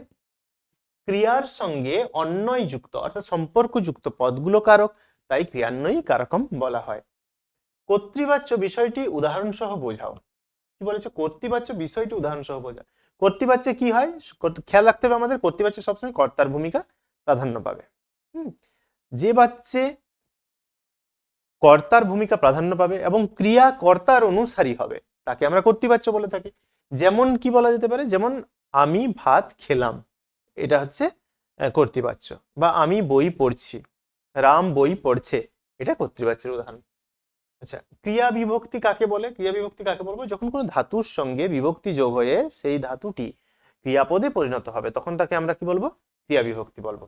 ক্রিয়ার সঙ্গে অন্বয় যুক্ত অর্থাৎ সম্পর্কযুক্ত পদগুলো কারক, তাই ক্রিয়ান্বয়ী কারকম বলা হয়। কর্তৃবাচ্য বিষয়টি উদাহরণ সহ বোঝাও। কি বলেছে? কর্তৃবাচ্য বিষয়টি উদাহরণ সহ বোঝাও। কর্তৃবাচ্যে কি হয়? খেয়াল রাখতে হবে আমাদের, কর্তৃবাচ্যে সবসময় কর্তার ভূমিকা প্রাধান্য পাবে। যে বাচ্চে কর্তার ভূমিকা প্রাধান্য পাবে এবং ক্রিয়া কর্তার অনুসারী হবে, তাকে আমরা কর্তৃবাচ্য বলে থাকি। যেমন কি বলা যেতে পারে? যেমন আমি ভাত খেলাম, এটা হচ্ছে কর্তৃবাচ্য। বা আমি বই পড়ছি, রাম বই পড়ছে, এটা কর্তৃবাচ্যের উদাহরণ। আচ্ছা, ক্রিয়া বিভক্তি কাকে বলে? ক্রিয়া বিভক্তি কাকে বলবো? যখন কোনো ধাতুর সঙ্গে বিভক্তি যোগ হয়ে সেই ধাতুটি ক্রিয়াপদে পরিণত হবে, তখন তাকে আমরা কি বলবো? ক্রিয়া বিভক্তি বলবো।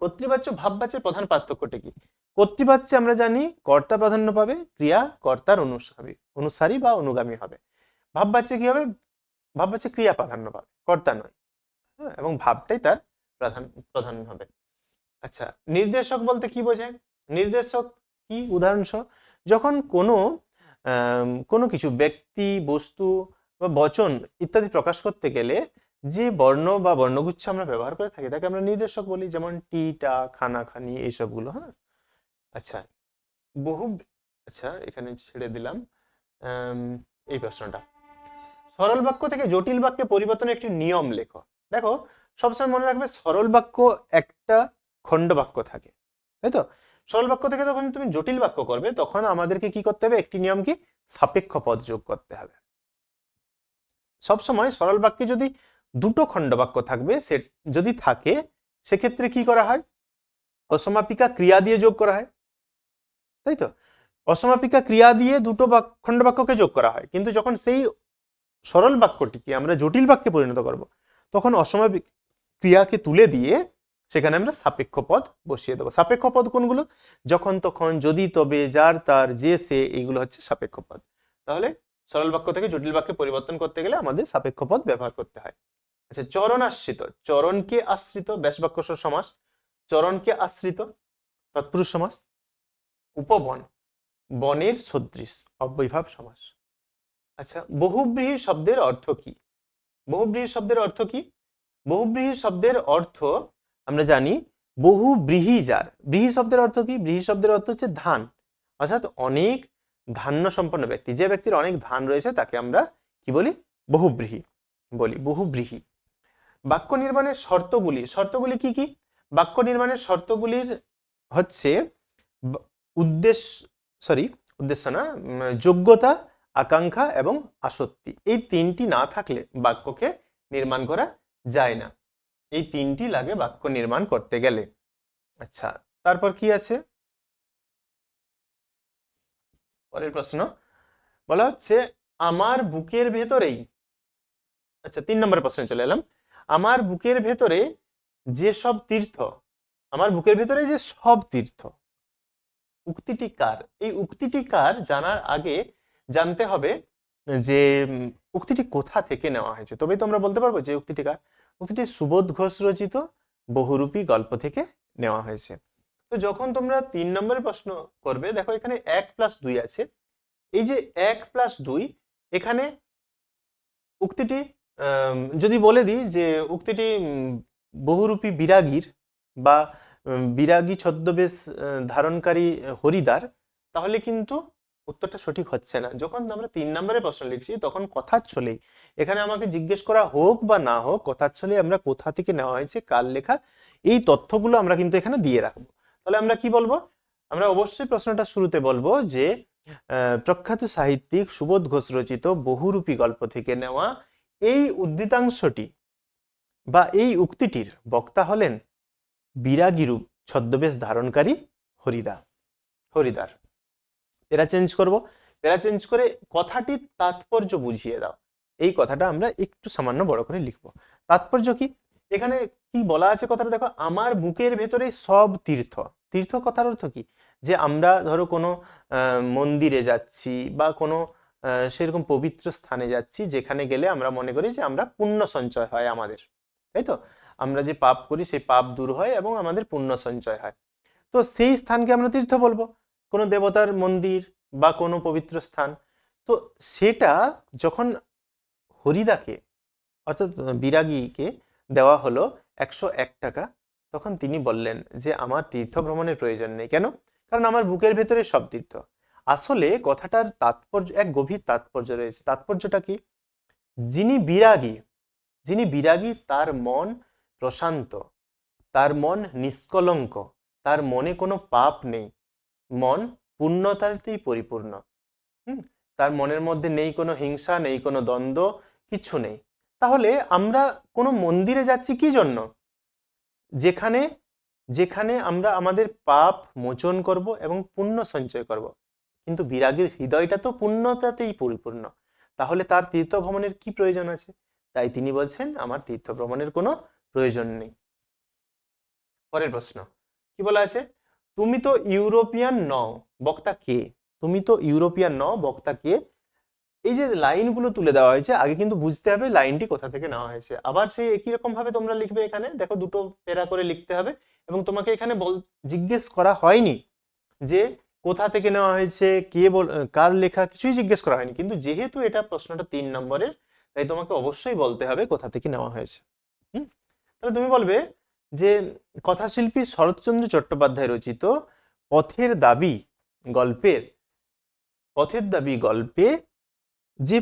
কর্তৃবাচ্য ভাববাচ্যের প্রধান পার্থক্যটা কি? কর্তৃবাচ্যে আমরা জানি কর্তা প্রাধান্য পাবে, ক্রিয়া কর্তার অনুসারী বা অনুগামী হবে। ভাববাচ্যে কি হবে? ভাববাচ্যে ক্রিয়া প্রাধান্য পাবে, কর্তা নয়। এবং ভাবটাই তার প্রাধান্য হবে। আচ্ছা, নির্দেশক বলতে কি বোঝায়? নির্দেশক কি? উদাহরণসহ যখন কোনো কিছু ব্যক্তি, বস্তু বা বচন ইত্যাদি প্রকাশ করতে গেলে যে বর্ণ বা বর্ণগুচ্ছ আমরা ব্যবহার করে থাকি তাকে আমরা নির্দেশক বলি, যেমন টি, টা, খানা, খানি, এইসবগুলো। হ্যাঁ, আচ্ছা বহু আচ্ছা এখানে ছেড়ে দিলাম এই প্রশ্নটা। সরল বাক্য থেকে জটিল বাক্যে পরিবর্তনের একটি নিয়ম লেখো। দেখো, সবসময় মনে রাখবে সরল বাক্য একটা খণ্ড বাক্য থাকে, তাই তো? সরল বাক্য থেকে যখন তুমি জটিল বাক্য করবে তখন আমাদেরকে কি করতে হবে? একটি নিয়ম কি? সাপেক্ষ পদ যোগ করতে হবে। সবসময় সরল বাক্যে যদি দুটো খণ্ড বাক্য থাকবে, সে যদি থাকে সেক্ষেত্রে কি করা হয়? অসমাপিকা ক্রিয়া দিয়ে যোগ করা হয়, তাই তো? অসমাপিকা ক্রিয়া দিয়ে দুটো খণ্ড বাক্যকে যোগ করা হয়, কিন্তু যখন সেই সরল বাক্যটিকে আমরা জটিল বাক্যে পরিণত করব তখন অসমাপিক ক্রিয়াকে তুলে দিয়ে সেখানে আমরা সাপেক্ষ পদ বসিয়ে দেবো। সাপেক্ষ পদ কোনগুলো? যখন, তখন, যদি, তবে, যার, তার, যে, সে, এইগুলো হচ্ছে সাপেক্ষ পদ। তাহলে সরল বাক্য থেকে জটিল বাক্যে পরিবর্তন করতে গেলে আমাদের সাপেক্ষ পদ ব্যবহার করতে হয়। আচ্ছা, চরণ আশ্রিত, চরণকে আশ্রিত ব্যাস বাক্য সমাস, চরণকে আশ্রিত তৎপুরুষ সমাস। উপবন, বনের সদৃশ অব্যয়ীভাব সমাস। আচ্ছা, বহুব্রীহি শব্দের অর্থ কি? বহুব্রীহি শব্দের অর্থ কি? বহুব্রীহি শব্দের অর্থ আমরা জানি বহু ব্রীহি যার। ব্রীহি শব্দের অর্থ কি? ব্রীহি শব্দের অর্থ হচ্ছে ধান, অর্থাৎ অনেক ধান্য সম্পন্ন ব্যক্তি। যে ব্যক্তির অনেক ধান রয়েছে তাকে আমরা কি বলি? বহুব্রীহি বলি, বহুব্রীহি। বাক্য নির্মাণের শর্তগুলি, শর্তগুলি কি কি? বাক্য নির্মাণের শর্তগুলির হচ্ছে উদ্দেশ্য, উদ্দেশ্য না, যোগ্যতা, আকাঙ্ক্ষা এবং আসক্তি। এই তিনটি না থাকলে বাক্যকে নির্মাণ করা যায় না। এই তিনটি লাগে বাক্য নির্মাণ করতে গেলে। আচ্ছা, তারপর কি আছে? পরের প্রশ্ন বলা হচ্ছে আমার বুকের ভেতরেই। আচ্ছা, 3 নম্বর প্রশ্নে চলে এলাম। আমার বুকের ভেতরে যে সব তীর্থ, আমার বুকের ভেতরে যে সব তীর্থ, উক্তিটি কার? এই উক্তিটি কার জানার আগে জানতে হবে যে উক্তিটি কোথা থেকে নেওয়া হয়েছে, তবেই তো আমরা বলতে পারবো যে উক্তিটি কার। উক্তিটি সুবোধ ঘোষ রচিত বহুরূপী গল্প থেকে নেওয়া হয়েছে। তো যখন তোমরা 3 নম্বরের প্রশ্ন করবে, দেখো এখানে 1+2 আছে। এই যে 1+2, এখানে উক্তিটি যদি বলে দিই যে উক্তিটি বহুরূপী বিরাগীর বা বিরাগী ছদ্মবেশ ধারণকারী হরিদ্বার, তাহলে কিন্তু উত্তরটা সঠিক হচ্ছে না। যখন আমরা 3 নম্বরের প্রশ্ন লিখছি তখন কথার ছলেই, এখানে আমাকে জিজ্ঞেস করা হোক বা না হোক, কথার ছলে আমরা কোথা থেকে নেওয়া হয়েছে, কার লেখা, এই তথ্যগুলো আমরা কিন্তু এখানে দিয়ে রাখবো। তাহলে আমরা কি বলবো? আমরা অবশ্যই প্রশ্নটা শুরুতে বলবো যে প্রখ্যাত সাহিত্যিক সুবোধ ঘোষ রচিত বহুরূপী গল্প থেকে নেওয়া এই উদ্ধৃতাংশটি বা এই উক্তিটির বক্তা হলেন বিরাগী রূপ ছদ্মবেশ ধারণকারী হরিদ্বার। এরা চেঞ্জ করব, এরা চেঞ্জ করে কথাটির তাৎপর্য বুঝিয়ে দাও। এই কথাটা আমরা একটু সামান্য বড় করে লিখব। তাৎপর্য কি? এখানে কি বলা আছে কথাটা দেখো, আমার বুকের ভেতরে সব তীর্থ। তীর্থ কথার অর্থ কি? যে আমরা ধরো কোনো মন্দিরে যাচ্ছি বা কোনো সেরকম পবিত্র স্থানে যাচ্ছি যেখানে গেলে আমরা মনে করি যে আমরা পুণ্য সঞ্চয় হয় আমাদের, তাই তো? আমরা যে পাপ করি সেই পাপ দূর হয় এবং আমাদের পুণ্য সঞ্চয় হয়। তো সেই স্থানকে আমরা তীর্থ বলবো, কোনো দেবতার মন্দির বা কোনো পবিত্র স্থান। তো সেটা যখন হরিদাকে অর্থাৎ বিরাগীকে দেওয়া হলো 101 টাকা, তখন তিনি বললেন যে আমার তীর্থ ভ্রমণের প্রয়োজন নেই। কেন? কারণ আমার বুকের ভেতরে সব তীর্থ। আসলে কথাটার তাৎপর্য, এক গভীর তাৎপর্য রয়েছে। তাৎপর্যটা কি? যিনি বিরাগী তার মন প্রশান্ত, তার মন নিষ্কলঙ্ক, তার মনে কোনো পাপ নেই, মন পূর্ণতাতেই পরিপূর্ণ। তার মনের মধ্যে নেই কোনো হিংসা, নেই কোনো দ্বন্দ্ব, কিছু নেই। তাহলে আমরা কোনো মন্দিরে যাচ্ছি কি জন্য? যেখানে যেখানে আমরা আমাদের পাপ মোচন করব এবং পুণ্য সঞ্চয় করব। কিন্তু বিরাগীর হৃদয়টা তো পুণ্যতাতেই পরিপূর্ণ, তাহলে তার তীর্থ ভ্রমণের কি প্রয়োজন আছে? তাই তিনি বলছেন আমার তীর্থ ভ্রমণের কোনো প্রয়োজন নেই। পরের প্রশ্ন কি বলা আছে? তুমি তো ইউরোপিয়ান নও, বক্তা কে? তুমি তো ইউরোপিয়ান নও, বক্তা কে? এই যে লাইনগুলো তুলে দেওয়া হয়েছে, আগে কিন্তু বুঝতে হবে লাইনটি কোথা থেকে নেওয়া হয়েছে। আবার সেই একই রকম ভাবে তোমরা লিখবে। এখানে দেখো দুটো প্যারা করে লিখতে হবে, এবং তোমাকে এখানে জিজ্ঞেস করা হয়নি যে কোথা থেকে নেওয়া হয়েছে, কার লেখা, কিছুই জিজ্ঞেস করা হয়নি। কিন্তু যেহেতু এটা প্রশ্নটা 3 নম্বরের, তাই তোমাকে অবশ্যই বলতে হবে কোথা থেকে নেওয়া হয়েছে। তাহলে তুমি বলবে যে কথাশিল্পী শরৎচন্দ্র চট্টোপাধ্যায় রচিত পথের দাবি গল্পে যে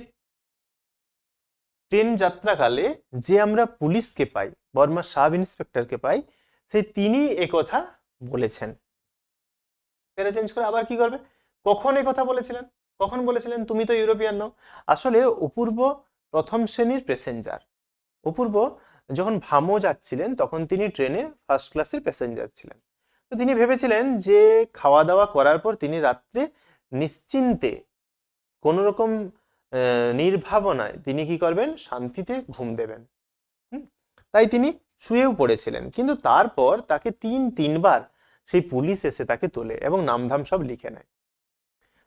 ট্রেন যাত্রাকালে যে আমরা পুলিশকে পাই, বর্মা সাব ইন্সপেক্টরকে পাই, সেই তিনি একথা বলেছেন। প্যারা চেঞ্জ করে আবার কি করবে, কখন কথা বলেছিলেন? তুমি তো ইউরোপিয়ান নও। আসলে অপূর্ব প্রথম শ্রেণীর প্যাসেঞ্জার। অপূর্ব যখন ভামো যাচ্ছিলেন তখন তিনি ট্রেনে ফার্স্ট ক্লাসের প্যাসেঞ্জার ছিলেন। তো তিনি ভেবেছিলেন যে খাওয়া দাওয়া করার পর তিনি রাত্রে নিশ্চিন্তে কোন রকম নির্ভাবনায় তিনি কি করবেন, শান্তিতে ঘুম দেবেন। তাই তিনি শুয়েও পড়েছিলেন। কিন্তু তারপর তাকে তিনবার সেই পুলিশ এসে তাকে তোলে এবং নামধাম সব লিখে নেয়।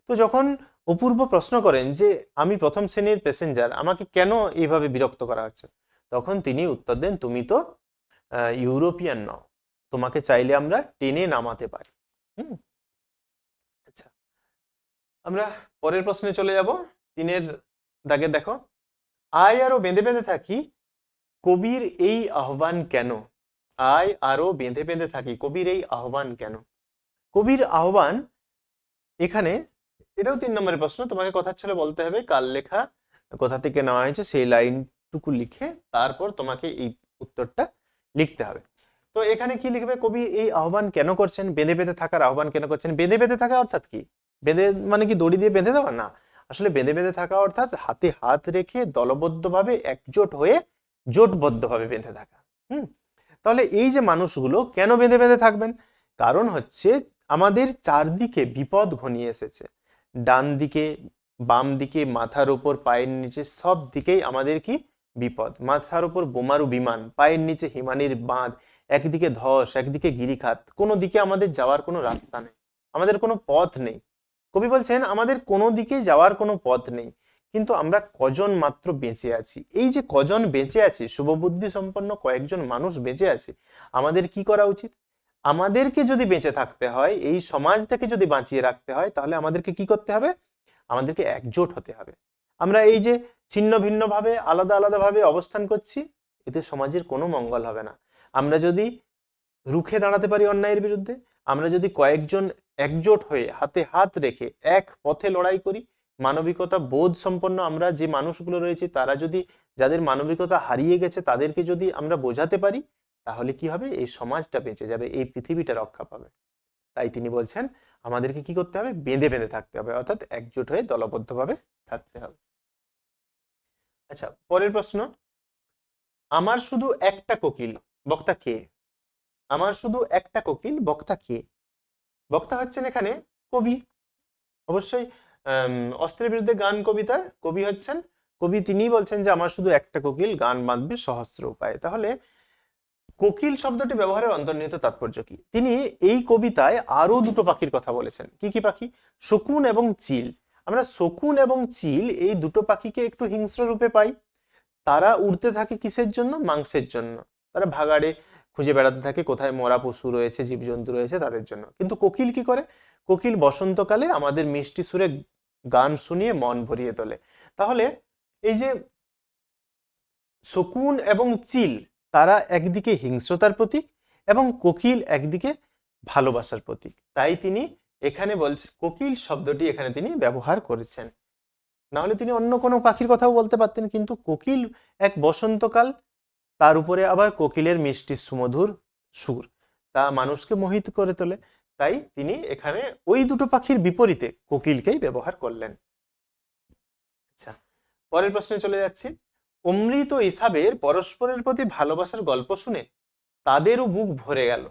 তো যখন অপূর্ব প্রশ্ন করেন যে আমি প্রথম শ্রেণীর প্যাসেঞ্জার, আমাকে কেন এইভাবে বিরক্ত করা হচ্ছে, তখন তিনি উত্তর দেন, তুমি তো ইউরোপিয়ান নও, তোমাকে চাইলে আমরা টেনে নামাতে পারি। আচ্ছা, আমরা পরের প্রশ্নে চলে যাব। 3 দাগে দেখো, আয় আরো বেঁধে বেঁধে থাকি, কবির এই আহ্বান কেন? আয় আরো বেঁধে বেঁধে থাকি, কবির এই আহ্বান কেন? কবির আহ্বান এখানে, এটাও 3 নম্বরের প্রশ্ন। তোমাকে কথার ছলে বলতে হবে কার লেখা, কোথা থেকে নেওয়া হয়েছে, সেই লাইনটুকু লিখে তারপর তোমাকে এই উত্তরটা লিখতে হবে। তো এখানে কি লিখবে, কবি এই আহ্বান কেন করছেন, বেঁধে বেঁধে থাকার আহ্বান কেন করছেন? বেঁধে বেঁধে থাকা অর্থাৎ কি? বেঁধে মানে কি দড়ি দিয়ে বেঁধে দেওয়া? না, আসলে বেঁধে বেঁধে থাকা অর্থাৎ হাতে হাত রেখে দলবদ্ধভাবে একজোট হয়ে জোটবদ্ধভাবে বেঁধে থাকা। তাহলে এই যে মানুষগুলো কেন বেঁধে বেঁধে থাকবেন? কারণ হচ্ছে আমাদের চারদিকে বিপদ ঘনিয়ে এসেছে। ডান দিকে, বাম দিকে, মাথার উপর, পায়ের নিচে, সব দিকেই আমাদের কি বিপদ। মাথার উপর বোমারু বিমান, পায়ের নিচে হিমানির বাঁধ, একদিকে ধস, একদিকে গিরিখাত, কোনো দিকে আমাদের যাওয়ার কোনো রাস্তা নেই, আমাদের কোনো পথ নেই। কবি বলছেন আমাদের কোনো দিকে যাওয়ার কোনো পথ নেই, কিন্তু আমরা কজন মাত্র বেঁচে আছি। এই যে কজন বেঁচে আছি, শুভবুদ্ধি সম্পন্ন কয়েকজন মানুষ বেঁচে আছে, আমাদের কি করা উচিত? আমাদেরকে যদি বেঁচে থাকতে হয়, এই সমাজটাকে যদি বাঁচিয়ে রাখতে হয়, তাহলে আমাদেরকে কি করতে হবে? আমাদেরকে একজোট হতে হবে। আমরা এই যে ছিন্ন ভিন্ন ভাবে, আলাদা আলাদা ভাবে অবস্থান করছি, এতে সমাজের কোনো মঙ্গল হবে না। আমরা যদি রুখে দাঁড়াতে পারি অন্যায়ের বিরুদ্ধে, আমরা যদি কয়েকজন একজোট হয়ে হাতে হাত রেখে এক পথে লড়াই করি, মানবিকতা বোধ সম্পন্ন আমরা যে মানুষগুলো রয়েছে, তারা যদি, যাদের মানবিকতা হারিয়ে গেছে, তাদেরকে যদি আমরা বোঝাতে পারি, তাহলে কি হবে? এই সমাজটা বেঁচে যাবে, এই পৃথিবীটা রক্ষা পাবে। তাই তিনি বলছেন আমাদেরকে কি করতে হবে? বেঁধে বেঁধে থাকতে হবে, অর্থাৎ একজোট হয়ে দলবদ্ধভাবে থাকতে হবে। আচ্ছা, পরের প্রশ্ন, আমার শুধু একটা কোকিল, বক্তা কে? আমার শুধু একটা কোকিল, বক্তা কে? বক্তা হচ্ছেন এখানে কবি। অবশ্যই অস্ত্রের বিরুদ্ধে গান কবিতার কবি হচ্ছেন কবি। তিনিই বলছেন যে আমার শুধু একটা কোকিল, গান বাঁধবে সহস্র উপায়ে। তাহলে কোকিল শব্দটি ব্যবহারের অন্তর্নিহিত তাৎপর্য কি? তিনি এই কবিতায় আরো দুটো পাখির কথা বলেছেন। কি কি পাখি? শকুন এবং চিল। আমরা শকুন এবং চিল এই দুটো পাখিকে একটু হিংস্র রূপে পাই। তারা উড়তে থাকে কিসের জন্য? মাংসের জন্য। তারা ভাগাড়ে খুঁজে বেড়াতে থাকে কোথায় মরা পশু রয়েছে, জীবজন্তু রয়েছে, তাদের জন্য। কিন্তু কোকিল কি করে? কোকিল বসন্তকালে আমাদের মিষ্টি সুরে গান শুনিয়ে মন ভরিয়ে তোলে। তাহলে এই যে শকুন এবং চিল, তারা একদিকে হিংস্রতার প্রতীক এবং কোকিল একদিকে ভালোবাসার প্রতীক। তাই তিনি এখানে কোকিল শব্দটি এখানে তিনি ব্যবহার করেছেন। না হলে তিনি অন্য কোনো পাখির কথাও বলতে পারতেন, কিন্তু কোকিল এক বসন্তকাল, তার উপরে আবার কোকিলের মিষ্টি সুমধুর সুর, তা মানুষকে মোহিত করে তোলে। তাই তিনি এখানে ওই দুটো পাখির বিপরীতে কোকিলকেই ব্যবহার করলেন। আচ্ছা, পরের প্রশ্নে চলে যাচ্ছি। অমৃত ও ইসাবের পরস্পরের প্রতি ভালোবাসার গল্প শুনে তাদেরও বুক ভরে গেল।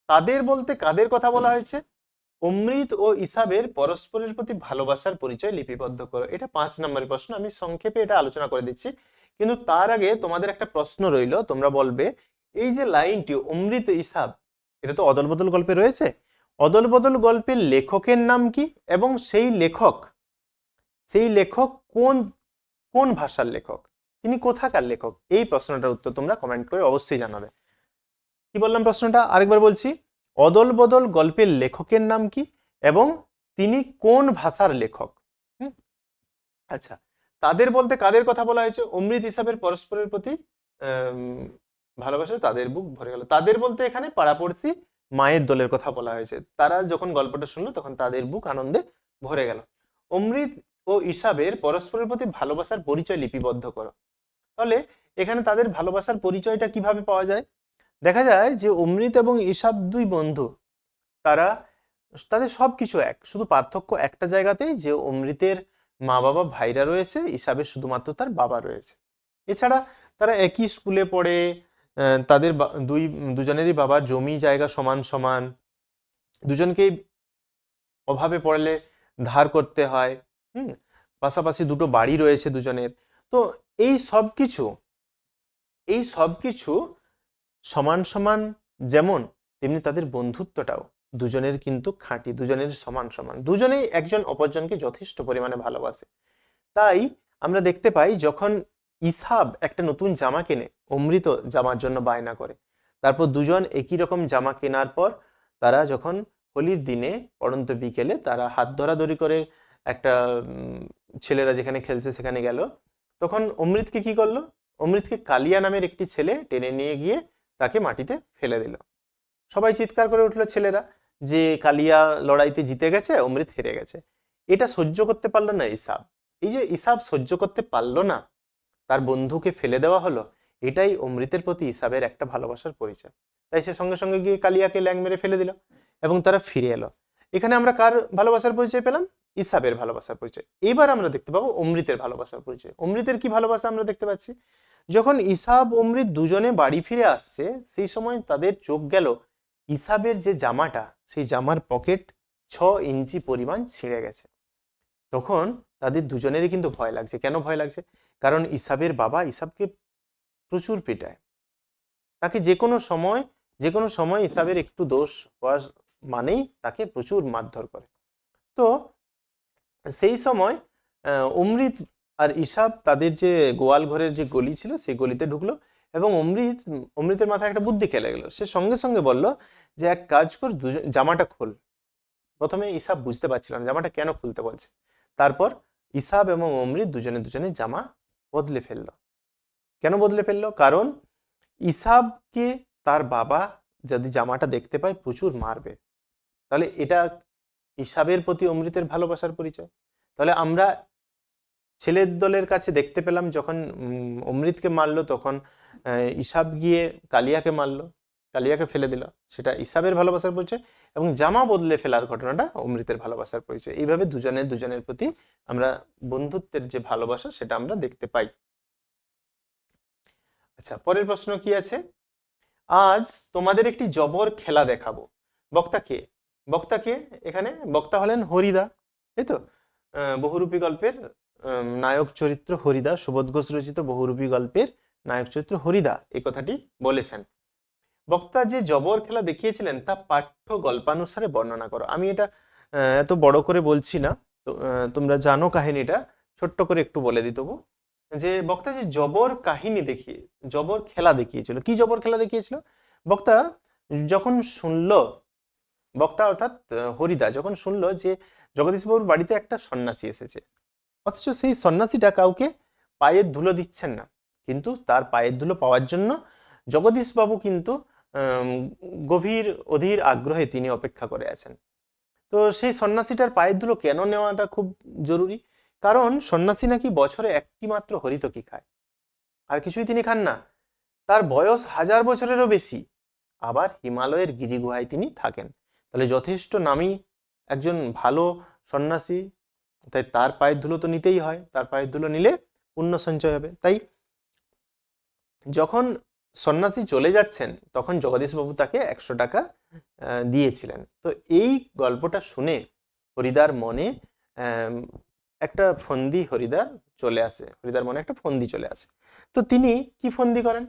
তাদের বলতে কাদের কথা বলা হয়েছে? অমৃত ও ইসাবের পরস্পরের প্রতি ভালোবাসার পরিচয় লিপিবদ্ধ করো। এটা 5 নম্বরের প্রশ্ন, আমি সংক্ষেপে এটা আলোচনা করে দিচ্ছি। কিন্তু তার আগে তোমাদের একটা প্রশ্ন রইল, তোমরা বলবে এই যে লাইনটি অমৃত ইসাব, এটা তো অদল বদল গল্পে রয়েছে, অদল বদল গল্পের লেখকের নাম কি এবং সেই লেখক কোন কোন ভাষার লেখক, তিনি কোথাকার লেখক? এই প্রশ্নটার উত্তর তোমরা কমেন্ট করে অবশ্যই জানাবে। কি বললাম প্রশ্নটা আরেকবার বলছি, অদল বদল গল্পের লেখকের নাম কি এবং তিনি কোন ভাষার লেখক? হুম, আচ্ছা, তাদের বলতে কাদের কথা বলা হয়েছে? অমৃত ইসাবের পরস্পরের প্রতি ভালোবাসা তাদের বুক ভরে গেল। তাদের বলতে এখানে পাড়াপড়শি মায়ের দলের কথা বলা হয়েছে। তারা যখন গল্পটা শুনলো তখন তাদের বুক আনন্দে ভরে গেল। অমৃত ও ইসাবের পরস্পরের প্রতি ভালোবাসার পরিচয় লিপিবদ্ধ করো। তাহলে এখানে তাদের ভালোবাসার পরিচয়টা কিভাবে পাওয়া যায়? দেখা যায় যে অমৃত এবং ইসাব দুই বন্ধু, তারা তাদের সবকিছু এক, শুধু পার্থক্য একটা জায়গাতেই, যে অমৃতের মা বাবা ভাইরা রয়েছে, ইসাবের শুধুমাত্র তার বাবা রয়েছে। এছাড়া তারা একই স্কুলে পড়ে, তাদের দুজনেরই বাবার জমি জায়গা সমান সমান, দুজনকেই অভাবে পড়লে ধার করতে হয়। হুম, পাশাপাশি দুটো বাড়ি রয়েছে দুজনের। তো এই সব কিছু এই সব কিছু সমান সমান যেমন, তেমনি তাদের বন্ধুত্বটাও দুজনের কিন্তু খাঁটি, দুজনের সমান সমান, দুজনেই একজন অপরজনকে যথেষ্ট পরিমাণে ভালোবাসে। তাই আমরা দেখতে পাই যখন ইসাব একটা নতুন জামা কেনে, অমৃত জামার জন্য বায়না করে, তারপর দুজন একই রকম জামা কেনার পর তারা যখন হোলির দিনে পড়ন্ত বিকেলে তারা হাত ধরাধরি করে একটা ছেলেরা যেখানে খেলছে সেখানে গেল, তখন অমৃতকে কি করলো? অমৃতকে কালিয়া নামের একটি ছেলে টেনে নিয়ে গিয়ে তাকে মাটিতে ফেলে দিল। সবাই চিৎকার করে উঠলো ছেলেরা, যে কালিয়া লড়াইতে জিতে গেছে, অমৃত হেরে গেছে। এটা সহ্য করতে পারলো না ইসাব। এই যে ইসাব সহ্য করতে পারলো না, তার বন্ধুকে ফেলে দেওয়া হলো, এটাই অমৃতের প্রতি ইসাবের একটা ভালোবাসার পরিচয়। তাই সে সঙ্গে সঙ্গে গিয়ে কালিয়াকে ল্যাং মেরে ফেলে দিল এবং তারা ফিরে এলো। এখানে আমরা কার ভালোবাসার পরিচয় পেলাম? ইসাবের ভালোবাসার পরিচয়। এবার আমরা দেখতে পাবো অমৃতের ভালোবাসার পরিচয়। অমৃতের কি ভালোবাসা আমরা দেখতে পাচ্ছি? যখন ইসাব অমৃত দুজনে বাড়ি ফিরে আসছে, সেই সময় তাদের চোখ গেল ইসাবের যে জামাটা, সেই জামার পকেট 6 ইঞ্চি পরিমাণ ছিঁড়ে গেছে। তখন তাদের দুজনেরই কিন্তু ভয় লাগছে। কেন ভয় লাগছে? কারণ ইসাবের বাবা ইসাবকে প্রচুর পেটায়। তাকে যে কোনো সময় ইসাবের একটু দোষ হওয়া মানেই তাকে প্রচুর মারধর করে। তো সেই সময় অমৃত আর ইসাব তাদের যে গোয়াল ঘরের যে গলি ছিল সেই গলিতে ঢুকলো এবং অমৃতের মাথায় একটা বুদ্ধি খেলে গেল। সে সঙ্গে সঙ্গে বলল যে এক কাজ কর, জামাটা খোল। প্রথমে ইসাব বুঝতে পারছিল না জামাটা কেন খুলতে বলছে। তারপর ইসাব এবং অমৃত দুজনে জামা বদলে ফেললো। কেন বদলে ফেললো? কারণ ইসাবকে তার বাবা যদি জামাটা দেখতে পায় প্রচুর মারবে। তাহলে এটা ইসাবের প্রতি অমৃতের ভালোবাসার পরিচয়। তাহলে আমরা ছেলের দলের কাছে দেখতে পেলাম যখন অমৃতকে মারলো, তখন ইসাব গিয়ে কালিয়াকে মারলো, কালিয়াকে ফেলে দিল, সেটা ইসাবের ভালোবাসার পরিচয়। এবং জামা বদলে ফেলার ঘটনাটা অমৃতের ভালোবাসার পরিচয়। এইভাবে দুজনের প্রতি আমরা বন্ধুত্বের যে ভালোবাসা সেটা আমরা দেখতে পাই। আচ্ছা, পরের প্রশ্ন কি আছে? আজ তোমাদের একটি জবর খেলা দেখাবো। বক্তা কে? বক্তা কে? এখানে বক্তা হলেন হরিদা, তাই তো? বহুরূপী গল্পের নায়ক চরিত্র হরিদা, সুবোধ ঘোষ রচিত বহুরূপী গল্পের নায়ক চরিত্র হরিদা এই কথাটি বলেছেন। বক্তা যে জবর খেলা দেখিয়েছিলেন তা পাঠ্য গল্পানুসারে বর্ণনা করো। আমি এটা এত বড় করে বলছি না, তো তোমরা জানো কাহিনীটা, ছোট্ট করে একটু বলে দিই তবু। যে বক্তা যে জবর খেলা দেখিয়েছিল, কি জবর খেলা দেখিয়েছিল? বক্তা যখন শুনলো, বক্তা অর্থাৎ হরিদা যখন শুনলো যে জগদীশবাবুর বাড়িতে একটা সন্ন্যাসী এসেছে, অথচ সেই সন্ন্যাসীটা কাউকে পায়ের ধুলো দিচ্ছেন না, কিন্তু তার পায়ের ধুলো পাওয়ার জন্য জগদীশবাবু কিন্তু গভীর অধীর আগ্রহে তিনি অপেক্ষা করে আছেন। তো সেই সন্ন্যাসীটার পায়ের ধুলো কেন নেওয়াটা খুব জরুরি? কারণ সন্ন্যাসী নাকি বছরে একটি মাত্র হরিতকি খায়, আর কিছুই তিনি খান না। তার বয়স 1000 বছরেরও বেশি, আবার হিমালয়ের গিরিগুহায় তিনি থাকেন। তাহলে যথেষ্ট নামী একজন ভালো সন্ন্যাসী, তাই তার পায়ের ধুলো তো নিতেই হয়, তার পায়ের ধুলো নিলে পুণ্য সঞ্চয় হবে। তাই যখন সন্ন্যাসী চলে যাচ্ছেন তখন জগদীশবাবু তাকে 100 টাকা দিয়েছিলেন। তো এই গল্পটা শুনে হরিদার মনে একটা ফন্দি হরিদার মনে একটা ফন্দি চলে আসে। তো তিনি কি ফন্দি করেন?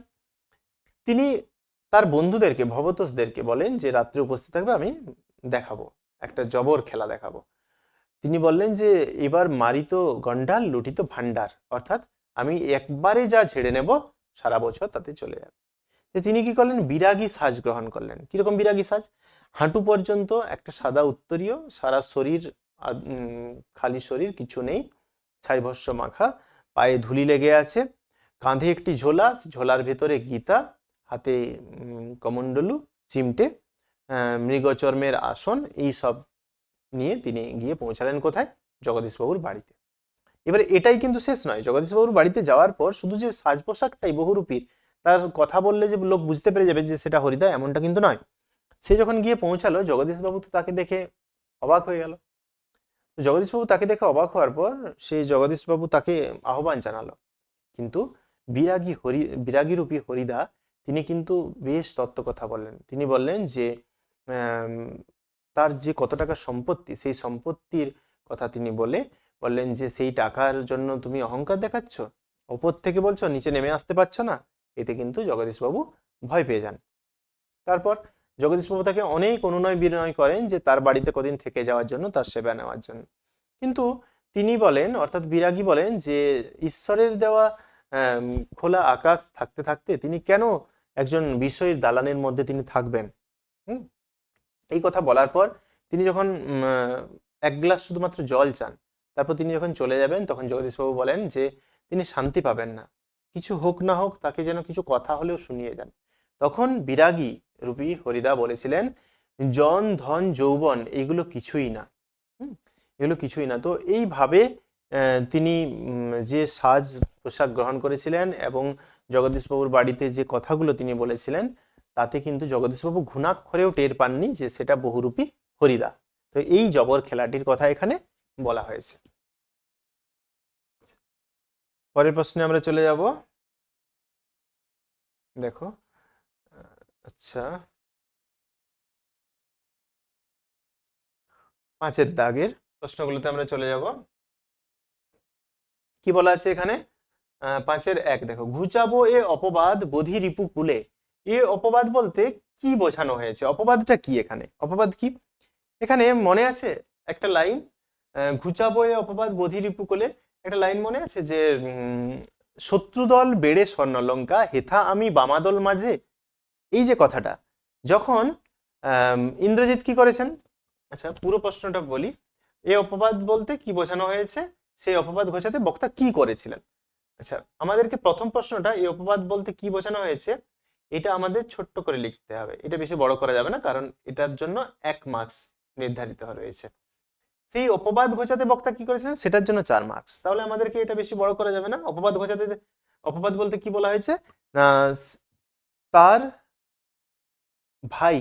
তিনি তার বন্ধুদেরকে, ভবতোষদেরকে বলেন যে রাত্রে উপস্থিত থাকবে, আমি দেখাবো, একটা জবর খেলা দেখাবো। তিনি বললেন যে এবার মারিত গন্ডাল লুটিত ভান্ডার, অর্থাৎ আমি একবারে যা ঝেড়ে নেব সারা বছর তাতে চলে যাবে। যে তিনি কি করলেন, বিরাগী সাজ গ্রহণ করলেন। কিরকম বিরাগী সাজ? হাঁটু পর্যন্ত একটা সাদা উত্তরীয়, সারা শরীর খালি শরীর, কিছু নেই, ছাইভস্য মাখা, পায়ে ধুলি লেগে আছে, কাঁধে একটি ঝোলা, ঝোলার ভেতরে গীতা, হাতে কমণ্ডলু, চিমটে, মৃগচর্মের আসন, এই সব নিয়ে তিনি গিয়ে পৌঁছালেন কোথায়? জগদীশবাবুর বাড়িতে। এবারে এটাই কিন্তু শেষ নয়। জগদীশবাবুর বাড়িতে যাওয়ার পর শুধু যে সাজ পোশাকটাই বহুরূপীর, তার কথা বললে যে লোক বুঝতে পেরে যাবে যে সেটা হরিদা, এমনটা কিন্তু নয়। সে যখন গিয়ে পৌঁছালো, জগদীশবাবু তো তাকে দেখে অবাক হয়ে গেল। জগদীশবাবু তাকে দেখে অবাক হওয়ার পর সেই জগদীশবাবু তাকে আহ্বান জানালো। কিন্তু বিরাগী রূপী হরিদা তিনি কিন্তু বেশ তত্ত্ব কথা বললেন। তিনি বললেন যে তার যে কত টাকা সম্পত্তি, সেই সম্পত্তির কথা তিনি বললেন যে সেই টাকার জন্য তুমি অহংকার দেখাচ্ছ, ওপর থেকে বলছো, নিচে নেমে আসতে পারছো না। এতে কিন্তু জগদীশবাবু ভয় পেয়ে যান। তারপর জগদীশবাবু তাকে অনেক অনুনয় বিনয় করেন যে তার বাড়িতে কদিন থেকে যাওয়ার জন্য, তার সেবা নেওয়ার জন্য। কিন্তু তিনি বলেন, অর্থাৎ বিরাগী বলেন যে ঈশ্বরের দেওয়া খোলা আকাশ থাকতে থাকতে তিনি কেন একজন বিষয়ের দালানের মধ্যে তিনি থাকবেন। এই কথা বলার পর তিনি যখন এক গ্লাস শুধুমাত্র জল চান, তারপর তিনি যখন চলে যাবেন, তখন জগদীশবাবু বলেন যে তিনি শান্তি পাবেন না, কিছু হোক না হোক তাকে যেন কিছু কথা হলেও শুনিয়ে যান। তখন বিরাগী রূপী হরিদা বলেছিলেন, জন ধন যৌবন এগুলো কিছুই না, এগুলো কিছুই না। তো এইভাবে তিনি যে সাজ পোশাক গ্রহণ করেছিলেন এবং জগদীশবাবুর বাড়িতে যে কথাগুলো তিনি বলেছিলেন, তাতে কিন্তু জগদীশবাবু ঘুণাক্ষরেও টের পাননি যে সেটা বহুরূপী হরিদা। তো এই জবর খেলাটির কথা এখানে বলা হয়েছে। পরের প্রশ্নে আমরা চলে যাব। দেখো, আচ্ছা, 5-এর দাগের প্রশ্নগুলোতে আমরা চলে যাব। কি বলা আছে এখানে? 5-এর 1 দেখো, ঘুচাবো এ অপবাদ বোধি রিপু কুলে। এ অপবাদ বলতে কি বোঝানো হয়েছে? অপবাদটা কি এখানে? অপবাদ কি? এখানে মনে আছে একটা লাইন, ঘুচাবো এ অপবাদ বোধি রিপু কুলে, একটা লাইন মনে আছে যে শত্রুদল বেড়ে স্বর্ণলঙ্কা, হেথা আমি বামাদল মাঝে। এই যে কথাটা, যখন ইন্দ্রজিৎ কি করেছেন? আচ্ছা, পুরো প্রশ্নটা বলি। এ অপবাদ বলতে কি বোঝানো হয়েছে, সেই অপবাদ ঘোচাতে বক্তা কি করেছিলেন? আচ্ছা, আমাদেরকে প্রথম প্রশ্নটা, এই অপবাদ বলতে কি বোঝানো হয়েছে, এটা আমাদের ছোট্ট করে লিখতে হবে। এটা বেশি বড় করা যাবে না, কারণ এটার জন্য 1 মার্কস নির্ধারিত রয়েছে। সেই অপবাদ ঘোচাতে বক্তা কি করেছিলেন সেটার জন্য 4 মার্কস। তাহলে আমাদেরকে এটা বেশি বড় করা যাবে না। অপবাদ ঘোচাতে, অপবাদ বলতে কি বলা হয়েছে না, তার ভাই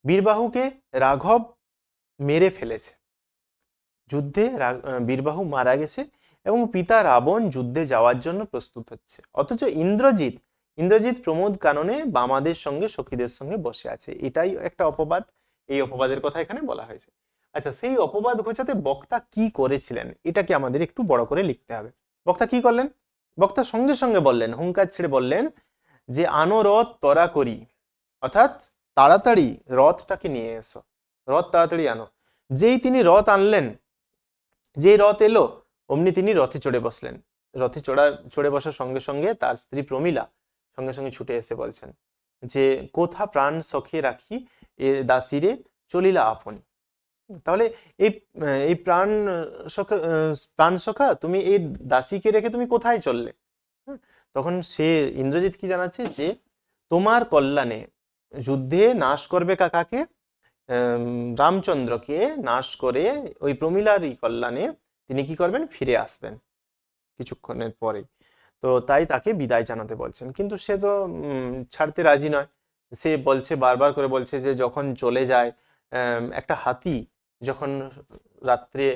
বীরবাহুকে রাঘব মেরে ফেলেছে, যুদ্ধে বীরবাহু মারা গেছে এবং পিতা রাবণ যুদ্ধে যাওয়ার জন্য প্রস্তুত হচ্ছে। অথচ ইন্দ্রজিৎ প্রমোদ কাননে বামাদের সঙ্গে সখীদের সঙ্গে বসে আছে। এটাই একটা অপবাদ। এই অপবাদের কথা এখানে বলা হয়েছে। আচ্ছা, সেই অপবাদ ঘোচাতে বক্তা কি করেছিলেন, এটাকে আমাদের একটু বড় করে লিখতে হবে। বক্তা কি করলেন? বক্তা সঙ্গে সঙ্গে বললেন, হুঙ্কার ছেড়ে বললেন যে আনো রথ ত্বরা করি, অর্থাৎ তাড়াতাড়ি রথটাকে নিয়ে এসো, রথ তাড়াতাড়ি আনো। যেই তিনি রথ আনলেন, যেই রথ এলো, অমনি তিনি রথে চড়ে বসলেন। রথে চড়ে বসার সঙ্গে সঙ্গে তার স্ত্রী প্রমীলা সঙ্গে সঙ্গে ছুটে এসে বলছেন যে কোথা প্রাণ সখে রাখি এ দাসিরে চলিলা আপনি। তাহলে এই এই প্রাণ সখা তুমি এই দাসীকে রেখে তুমি কোথায় চললে? তখন সে ইন্দ্রজিৎ কি জানাচ্ছে যে তোমার কল্যাণে, যুদ্ধে নাশ করবে কাকাকে, রামচন্দ্রকে নাশ করে ওই প্রমীলারই কল্যাণে তিনি কি করবেন, ফিরে আসবেন কিছুক্ষণের পরে। তো তাই তাকে বিদায় জানাতে বলছেন, কিন্তু সে তো ছাড়তে রাজি নয়। সে বলছে, বারবার করে বলছে যে যখন চলে যায়, একটা হাতি যখন রাত্রে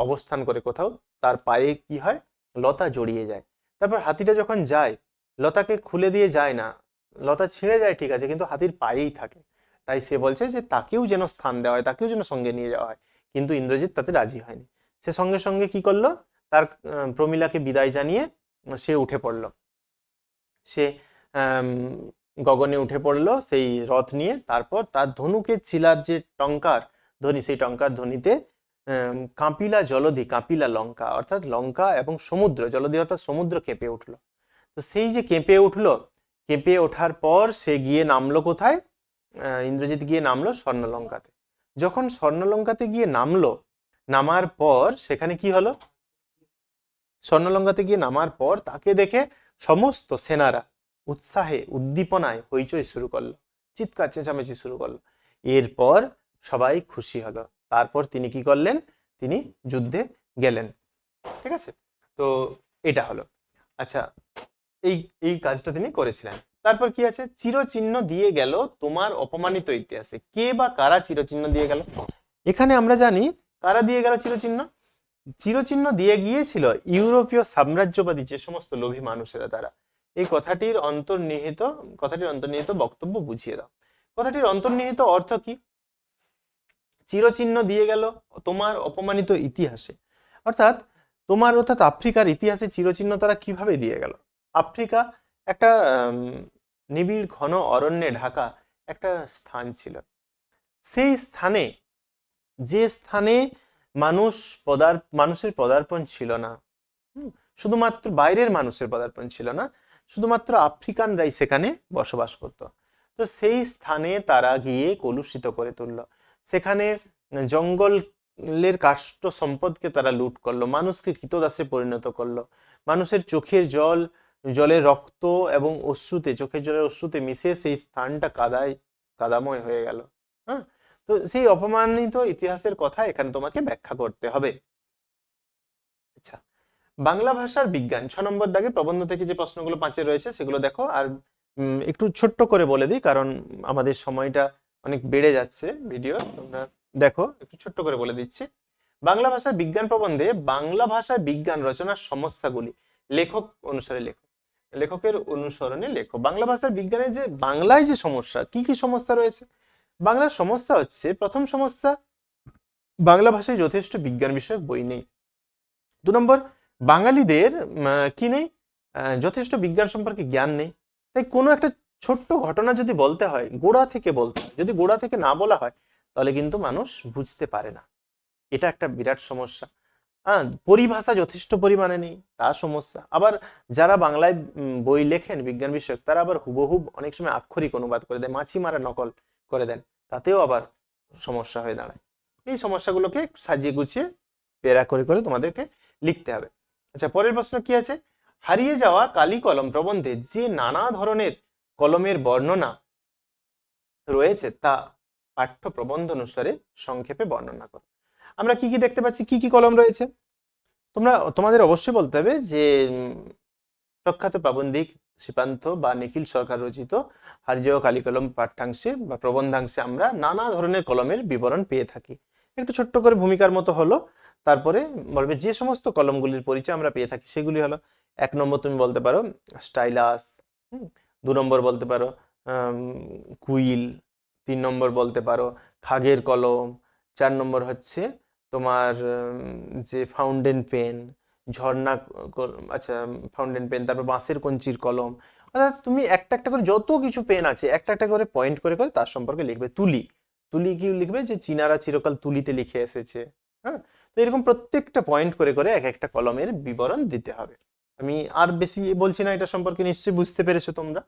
অবস্থান করে কোথাও, তার পায়ে কি হয়, লতা জড়িয়ে যায়। তারপর হাতিটা যখন যায়, লতাকে খুলে দিয়ে যায় না, লতা ছিঁড়ে যায় ঠিক আছে, কিন্তু হাতির পায়েই থাকে। তাই সে বলছে যে তাকেও যেন স্থান দেওয়া হয়, তাকেও যেন সঙ্গে নিয়ে যাওয়া হয়। কিন্তু ইন্দ্রজিৎ তাতে রাজি হয়নি। সে সঙ্গে সঙ্গে কি করলো, তার প্রমীলাকে বিদায় জানিয়ে সে উঠে পড়ল। সে গগনে উঠে পড়লো সেই রথ নিয়ে। তারপর তার ধনুকে চিলার যে টঙ্কার ধ্বনি, সেই টঙ্কার ধ্বনিতে কাঁপিলা জলধি কাঁপিলা লঙ্কা, অর্থাৎ লঙ্কা এবং সমুদ্র, জলধি অর্থাৎ সমুদ্র কেঁপে উঠলো। তো তো সেই যে কেঁপে উঠলো, কেঁপে ওঠার পর সে গিয়ে নামলো কোথায়? ইন্দ্রজিৎ গিয়ে নামলো স্বর্ণলঙ্কাতে। যখন স্বর্ণলঙ্কাতে গিয়ে নামলো, নামার পর সেখানে কি হলো? স্বর্ণলঙ্কাতে গিয়ে নামার পর তাকে দেখে সমস্ত সেনারা উৎসাহে উদ্দীপনায় হইচই শুরু করলো, চিৎকার চেঁচামেচি শুরু করলো। এরপর সবাই খুশি হলো। তারপর তিনি কি করলেন? তিনি যুদ্ধে গেলেন। ঠিক আছে, তো এটা হলো। আচ্ছা, এই এই কাজটা তিনি করেছিলেন। তারপর কি আছে? চিরচিহ্ন দিয়ে গেল তোমার অপমানিত ইতিহাসে। কে বা কারা চিরচিহ্ন দিয়ে গেল? এখানে আমরা জানি কারা দিয়ে গেল চিরচিহ্ন। চিরচিহ্ন দিয়ে গিয়েছিল ইউরোপীয় সাম্রাজ্যবাদী যে সমস্ত লোভী মানুষেরা তারা। এই কথাটির অন্তর্নিহিত বক্তব্য বুঝিয়ে দাও। কথাটির অন্তর্নিহিত অর্থ কি? চিরচিহ্ন দিয়ে গেল তোমার অপমানিত ইতিহাসে, অর্থাৎ আফ্রিকার ইতিহাসে চিরচিহ্ন তারা কিভাবে দিয়ে গেল? আফ্রিকা একটা নিবিড় ঘন অরণ্যে ঢাকা একটা স্থান ছিল। সেই স্থানে, যে স্থানে মানুষের পদার্পণ ছিল না, শুধুমাত্র বাইরের মানুষের পদার্পণ ছিল না, শুধুমাত্র আফ্রিকানরাই সেখানে বসবাস করত। তো সেই স্থানে তারা গিয়ে কলুষিত করে তুলল। সেখানে জঙ্গলের কাষ্ঠ সম্পদকে তারা লুট করলো, মানুষকে কৃতদাসে পরিণত করলো, মানুষের জলের রক্ত এবং অশ্রুতে, চোখের জলের অশ্রুতে মিশে সেই স্থানটা কাদাময় হয়ে গেল। হ্যাঁ, তো সেই অপমানিত ইতিহাসের কথা এখানে তোমাকে ব্যাখ্যা করতে হবে। আচ্ছা, বাংলা ভাষার বিজ্ঞান 6 নম্বর দাগে প্রবন্ধ থেকে যে প্রশ্নগুলো 5-এ রয়েছে সেগুলো দেখো। আর একটু ছোট্ট করে বলে দিই, কারণ আমাদের সময়টা অনেক বেড়ে যাচ্ছে ভিডিও, তোমরা দেখো একটু ছোট্ট করে বলে দিচ্ছি। বাংলা ভাষার বিজ্ঞান প্রবন্ধে বাংলা ভাষায় বিজ্ঞান রচনার সমস্যাগুলি লেখক অনুসারে লেখো, লেখকের অনুসরণে লেখো। বাংলা ভাষার বিজ্ঞানে যে বাংলায় যে সমস্যা, কি কি সমস্যা রয়েছে? বাংলার সমস্যা হচ্ছে, প্রথম সমস্যা, বাংলা ভাষায় যথেষ্ট বিজ্ঞান বিষয়ক বই নেই। 2 নম্বর, বাঙালিদের কি নেই? যথেষ্ট বিজ্ঞান সম্পর্কে জ্ঞান নেই। তাই কোনো একটা ছোট্ট ঘটনা যদি বলতে হয়, গোড়া থেকে বলতে হয়। যদি গোড়া থেকে না বলা হয় তাহলে কিন্তু মানুষ বুঝতে পারে না। এটা একটা বিরাট সমস্যা। হ্যাঁ, পরিভাষা যথেষ্ট পরিমাণে নেই, তা সমস্যা। আবার যারা বাংলায় বই লেখেন বিজ্ঞান বিষয়ক, তারা আবার হুবহুব অনেক সময় আক্ষরিক অনুবাদ করে দেয়, মাছি মারা নকল করে দেন, তাতেও আবার সমস্যা হয়ে দাঁড়ায়। এই সমস্যাগুলোকে সাজিয়ে গুছিয়ে পেরা করে করে তোমাদেরকে লিখতে হবে। আচ্ছা, পরের প্রশ্ন কি আছে? হারিয়ে যাওয়া কালি কলম প্রবন্ধে যে নানা ধরনের কলমের বর্ণনা রয়েছে তা পাঠ্য প্রবন্ধ অনুসারে সংক্ষেপে বর্ণনা করো। আমরা কি কি দেখতে পাচ্ছি, কি কি কলম রয়েছে? তোমাদের অবশ্যই বলতে হবে যে প্রখ্যাত প্রাবন্ধিক শ্রীপান্থ বা নিখিল সরকার রচিত হারিয়ে যাওয়া কালি কলম পাঠ্যাংশে বা প্রবন্ধাংশে আমরা নানা ধরনের কলমের বিবরণ পেয়ে থাকি। একটু ছোট্ট করে ভূমিকার মতো হলো। তারপরে বলবে যে সমস্ত কলমগুলির পরিচয় আমরা পেয়ে থাকি সেগুলি হলো, 1 নম্বর তুমি বলতে পারো স্টাইলাস, 2 নম্বর বলতে পারো কুইল, 3 নম্বর বলতে পারো খাগের কলম, 4 নম্বর হচ্ছে তোমার যে ফাউন্টেন পেন, ঝর্ণা, আচ্ছা ফাউন্টেন পেন, তারপর বাঁশের কঞ্চির কলম। অর্থাৎ তুমি একটা একটা করে যত কিছু পেন আছে একটা একটা করে পয়েন্ট করে করে তার সম্পর্কে লিখবে। তুলি, তুলি কি লিখবে? যে চীনারা চিরকাল তুলিতে লিখে এসেছে। হ্যাঁ, তো এরকম প্রত্যেকটা পয়েন্ট করে করে এক একটা কলমের বিবরণ দিতে হবে। আমি আর বেশি বলছি না, এটা সম্পর্কে নিশ্চয়ই বুঝতে পেরেছো তোমরা।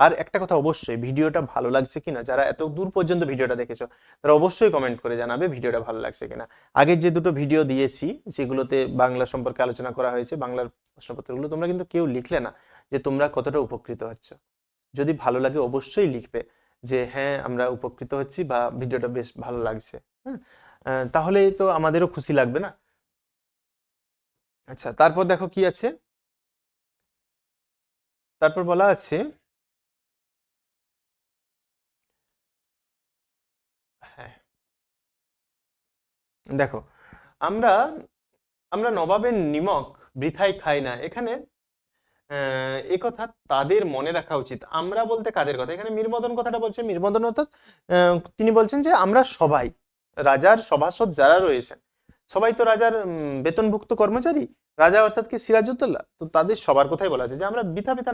আর একটা কথা, অবশ্যই ভিডিওটা ভালো লাগছে কিনা, যারা এত দূর পর্যন্ত ভিডিওটা দেখেছো তারা অবশ্যই কমেন্ট করে জানাবে ভিডিওটা ভালো লাগছে কিনা। আগের যে দুটো ভিডিও দিয়েছি যেগুলোতে বাংলা সম্পর্কে আলোচনা করা হয়েছে, বাংলার প্রশ্নপত্রগুলো, তোমরা কিন্তু কেউ লিখলে না যে তোমরা কতটা উপকৃত হচ্ছ। যদি ভালো লাগে অবশ্যই লিখবে যে হ্যাঁ আমরা উপকৃত হচ্ছি বা ভিডিওটা বেশ ভালো লাগছে। হ্যাঁ, তাহলে তো আমাদেরও খুশি লাগবে না? আচ্ছা, তারপর দেখো কি আছে, তারপর বলা আছে, হ্যাঁ দেখো, আমরা আমরা নবাবের নিমক বৃথায় খাই না। এখানে এ কথা তাদের মনে রাখা উচিত। আমরা বলতে কাদের কথা? এখানে মীরমদন কথাটা বলছে। মীরমদন অর্থাৎ তিনি বলছেন যে আমরা সবাই, রাজার সভাসদ যারা রয়েছেন সবাই তো রাজার বেতনভুক্ত কর্মচারী। রাজা অর্থাৎ কি সিরাজউদ্দৌলা, তো তাদের সবার কথাই বলা আছে যে আমরা বৃথা বৃথা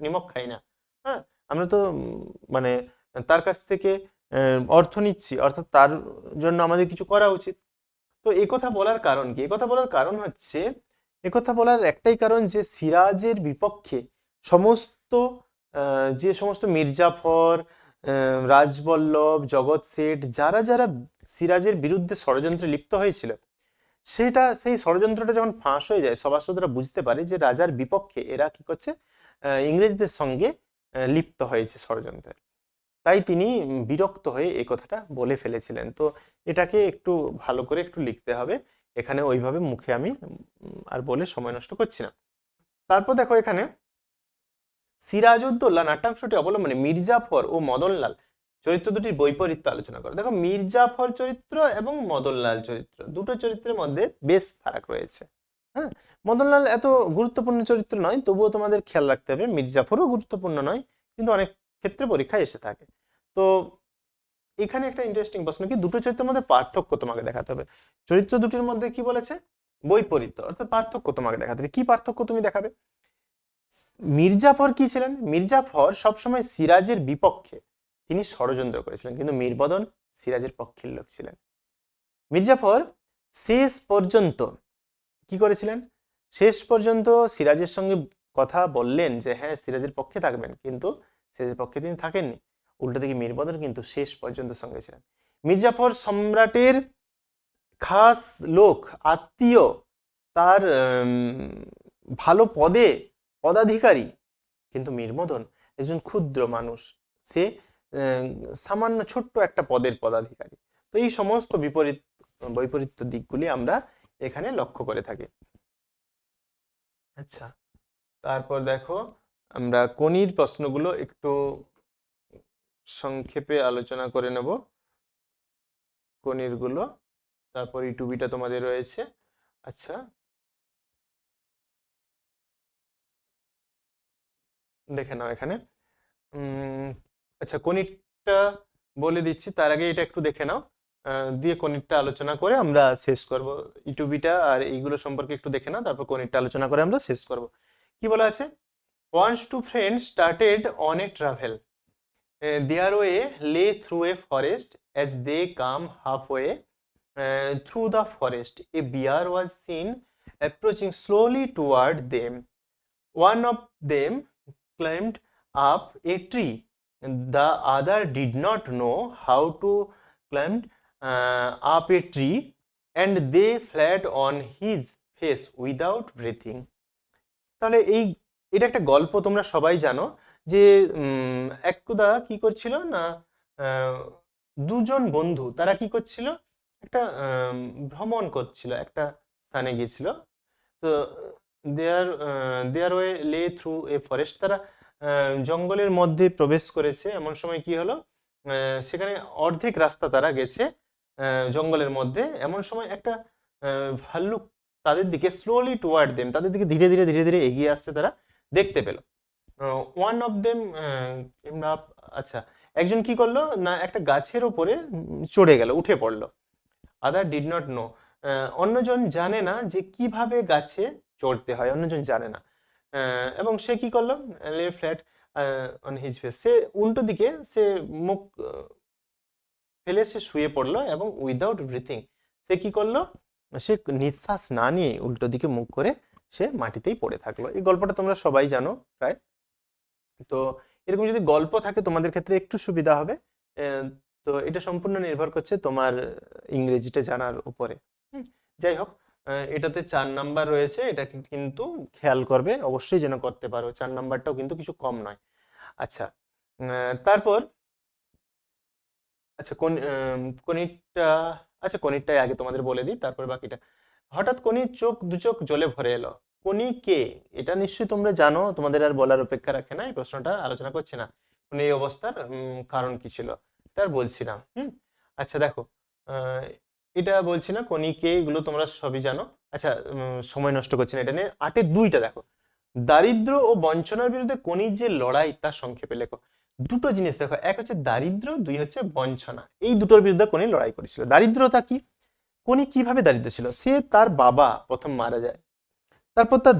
নিমক খাই না। হ্যাঁ, আমরা তো মানে তার কাছ থেকে অর্থ নিচ্ছি, অর্থাৎ তার জন্য আমাদের কিছু করা উচিত। তো এই কথা বলার কারণ কি? এই কথা বলার কারণ হচ্ছে একথা বলার একটাই কারণ যে সিরাজের বিপক্ষে সমস্ত যে সমস্ত মির্জাফর, রাজবল্লভ, জগৎ শেঠ, যারা যারা সিরাজের বিরুদ্ধে ষড়যন্ত্রে লিপ্ত হয়েছিল, সেই ষড়যন্ত্রটা যখন ফাঁস হয়ে যায়, সভাসদরা বুঝতে পারে যে রাজার বিপক্ষে এরা কি করছে, ইংরেজদের সঙ্গে লিপ্ত হয়েছে ষড়যন্ত্রে। তাই তিনি বিরক্ত হয়ে এই কথাটা বলে ফেলেছিলেন। তো এটাকে একটু ভালো করে একটু লিখতে হবে, এখানে ওইভাবে মুখে আমি আর বলে সময় নষ্ট করছি না। তারপর দেখো এখানে সিরাজউদ্দৌলা নাট্যাংশটি অবলম্বনে মির্জাফর ও মদনলাল চরিত্র দুটির বৈপরীত্য আলোচনা করো। দেখো, মির্জাফর চরিত্র এবং মদনলাল চরিত্র, দুটো চরিত্রের মধ্যে বেশ ফারাক রয়েছে। হ্যাঁ, মদনলাল এত গুরুত্বপূর্ণ চরিত্র নয়, তবুও তোমাদের খেয়াল রাখতে হবে। মির্জাফরও গুরুত্বপূর্ণ নয়, কিন্তু অনেক ক্ষেত্রে পরীক্ষায় এসে থাকে। তো এখানে একটা ইন্টারেস্টিং প্রশ্ন, কি দুটো চরিত্রের মধ্যে পার্থক্য তোমাকে দেখাতে হবে। চরিত্র দুটির মধ্যে কি বলেছে, বৈপরীত্য, অর্থাৎ পার্থক্য তোমাকে দেখাতে হবে। কি পার্থক্য তুমি দেখাবে? মির্জাফর কি ছিলেন? মির্জাফর সবসময় সিরাজের বিপক্ষে, তিনি ষড়যন্ত্র করেছিলেন, কিন্তু মীরবদন সিরাজের পক্ষের লোক ছিলেন। মির্জাফর শেষ পর্যন্ত কি করেছিলেন, শেষ পর্যন্ত সিরাজের সঙ্গে কথা বললেন যে হ্যাঁ সিরাজের পক্ষে থাকবেন, কিন্তু সিরাজের পক্ষে তিনি থাকেননি। উল্টো দিকে মীরবদন কিন্তু শেষ পর্যন্ত সঙ্গে ছিলেন। মির্জাফর সম্রাটের খাস লোক, আত্মীয়, তার ভালো পদাধিকারী, কিন্তু মীরমদন একজন ক্ষুদ্র মানুষ, সে সামান্য ছোট্ট একটা পদের পদাধিকারী। তো এই সমস্ত বৈপরীত্য দিকগুলি আমরা এখানে লক্ষ্য করে থাকি। আচ্ছা, তারপর দেখো আমরা কোনির প্রশ্নগুলো একটু সংক্ষেপে আলোচনা করে নেব, কোনির গুলো। তারপর ইটুবিটা তোমাদের রয়েছে। আচ্ছা, দেখে নাও এখানে। আচ্ছা, কোনিরটা বলে দিচ্ছি, তার আগে এটা একটু দেখে নাও, দিয়ে কোনিরটা আলোচনা করে আমরা শেষ করব। ইটুবিটা আর এইগুলো সম্পর্কে একটু দেখে নাও, তারপর কোনিরটা আলোচনা করে আমরা শেষ করব। কি বলা আছে? Once two friends started on a travel. Their way lay through a forest. As they come halfway through the forest, a bear was seen approaching slowly toward them. One of them climbed up a tree. The other did not know how to climb up a tree, and they flat on his face without breathing. তাহলে এটা একটা গল্প, তোমরা সবাই জানো যে একদা কি করছিল না, দুজন বন্ধু তারা কি করছিল, একটা ভ্রমণ করছিল, একটা স্থানে গিয়েছিল। তো দেয়ার ওয়ে লে থ্রু এ ফরেস্ট, তারা জঙ্গলের মধ্যে প্রবেশ করেছে। এমন সময় কি হলো, সেখানে অর্ধেক রাস্তা তারা গেছে জঙ্গলের মধ্যে, এমন সময় একটা ভাল্লুক তাদের দিকে স্লোলি টুয়ার্ড দেম, তাদের দিকে ধীরে ধীরে ধীরে ধীরে এগিয়ে আসছে তারা দেখতে পেল। ওয়ান অফ দেম, আচ্ছা, একজন কি করলো না, একটা গাছের ওপরে চড়ে গেল, উঠে পড়লো। আদার ডিড নট নো, অন্যজন জানে না যে কিভাবে গাছে চড়তে হয়, অন্যজন জানে না। এবং সে কি করলো, লে ফ্ল্যাট অন হিজ ফেস, সে উল্টো দিকে সে মুখ ফেলে সে শুয়ে পড়লো, এবং উইদাউট ব্রিথিং সে কি করলো, সে নিঃশ্বাস না নিয়ে উল্টো দিকে মুখ করে সে মাটিতেই পড়ে থাকলো। এই গল্পটা তোমরা সবাই জানো প্রায়। তো এরকম যদি গল্প থাকে তোমাদের ক্ষেত্রে একটু সুবিধা হবে। তো এটা সম্পূর্ণ নির্ভর করছে তোমার ইংরেজিটা জানার উপরে। যাই হোক, এটাতে 4 নাম্বার রয়েছে, এটাকে কিন্তু খেয়াল করবে অবশ্যই যেন করতে পারো। 4 নাম্বারটাও কিন্তু কিছু কম নয়। আচ্ছা, তারপর আচ্ছা কোনিরটা, আচ্ছা কোনিরটাই আগে তোমাদের বলে দিই, তারপর বাকিটা। হঠাৎ কোনির দু চোখ জলে ভরে এলো। কোনি কে? এটা নিশ্চয়ই তোমরা জানো, তোমাদের আর বলার অপেক্ষা রাখে না, এই প্রশ্নটা আলোচনা করছি না। কোনি এই অবস্থার কারণ কি ছিল এটা আর বলছি না। আচ্ছা দেখো, এটা বলছি না, কোনি কে, এগুলো তোমরা সবই জানো। আচ্ছা, সময় নষ্ট করছি না এটা নিয়ে। 8-এর 2টা দেখো, দারিদ্র ও বঞ্চনার বিরুদ্ধে কোনির যে লড়াই তার সংক্ষেপে লেখো। দুটো জিনিস দেখো, এক হচ্ছে দারিদ্র, দুই হচ্ছে বঞ্চনা। এই দুটোর বিরুদ্ধে কোনি লড়াই করেছিল। দারিদ্রতা কি, কোনি কিভাবে দারিদ্র ছিল? সে তার বাবা প্রথম মারা যায়, তারপর তার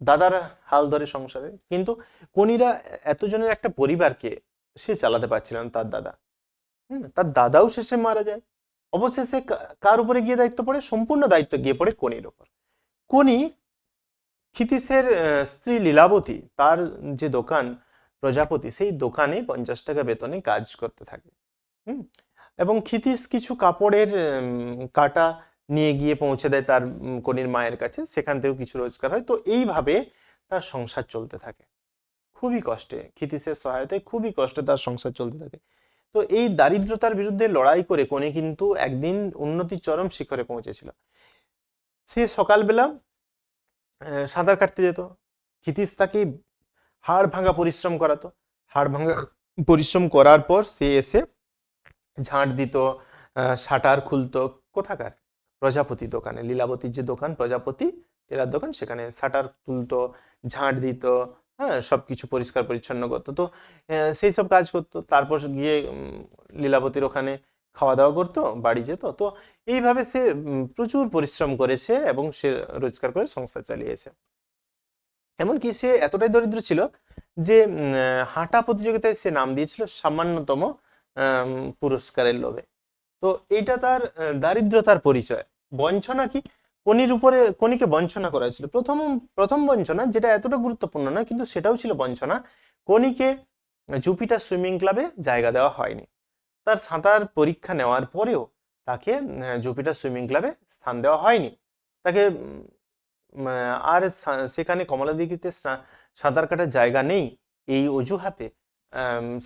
দাদার হাল ধরে সংসারে, কিন্তু কোনিরা এতজনের একটা পরিবারকে সে চালাতে পারছিল না, তার দাদা। তার দাদাও শেষে মারা যায়। অবশেষে কার উপরে গিয়ে দায়িত্ব পড়ে? সম্পূর্ণ দায়িত্ব গিয়ে পড়ে কোনির উপর। কোনি ক্ষিতীশের স্ত্রী লীলাবতী, তার যে দোকান প্রজাপতি, সেই দোকানে 50 টাকা বেতনে কাজ করতে থাকে। হুম। এবং ক্ষিতীশ কিছু কাপড়ের কাটা নিয়ে গিয়ে পৌঁছে দেয় তার কনির মায়ের কাছে, সেখান থেকেও কিছু রোজগার হয়। তো এইভাবে তার সংসার চলতে থাকে খুবই কষ্টে, ক্ষিতীশের সহায়তায় খুবই কষ্টে তার সংসার চলতে থাকে। তো এই দারিদ্রতার বিরুদ্ধে লড়াই করে কোনি কিন্তু একদিন উন্নতির চরম শিখরে পৌঁছেছিল। সে সকালবেলা সাঁতার কাটতে যেত, ক্ষিতীশ তাকে হাড় ভাঙা পরিশ্রম করাতো। হাড় ভাঙা পরিশ্রম করার পর সে এসে ঝাঁট দিত, শাটার খুলতো। কোথাকার? প্রজাপতি দোকানে, লীলাবতীর যে দোকান প্রজাপতি টেরার দোকান, সেখানে শাটার তুলতো, ঝাঁট দিত, হ্যাঁ, সবকিছু পরিষ্কার পরিচ্ছন্ন করতো। তো সেই সব কাজ করতো, তারপর গিয়ে লীলাবতীর ওখানে খাওয়া দাওয়া করতো, বাড়ি যেত। তো এইভাবে সে প্রচুর পরিশ্রম করেছে এবং সে রোজগার করে সংসার চালিয়েছে। এমনকি সে এতটাই দরিদ্র ছিল যে হাঁটা প্রতিযোগিতায় সে নাম দিয়েছিল সামান্যতম পুরস্কারের লোভে। তো এইটা তার দারিদ্রতার পরিচয়। বঞ্চনা কি? কনিকে বঞ্চনা করা হয়েছিল। প্রথম প্রথম বঞ্চনা, যেটা এতটা গুরুত্বপূর্ণ না কিন্তু সেটাও ছিল বঞ্চনা। কনিকে জুপিটার সুইমিং ক্লাবে জায়গা দেওয়া হয়নি। তার সাঁতার পরীক্ষা নেওয়ার পরেও তাকে জুপিটার সুইমিং ক্লাবে স্থান দেওয়া হয়নি। তাকে আর সেখানে কমলাদিঘিতে সাঁতার কাটার জায়গা নেই এই অজুহাতে,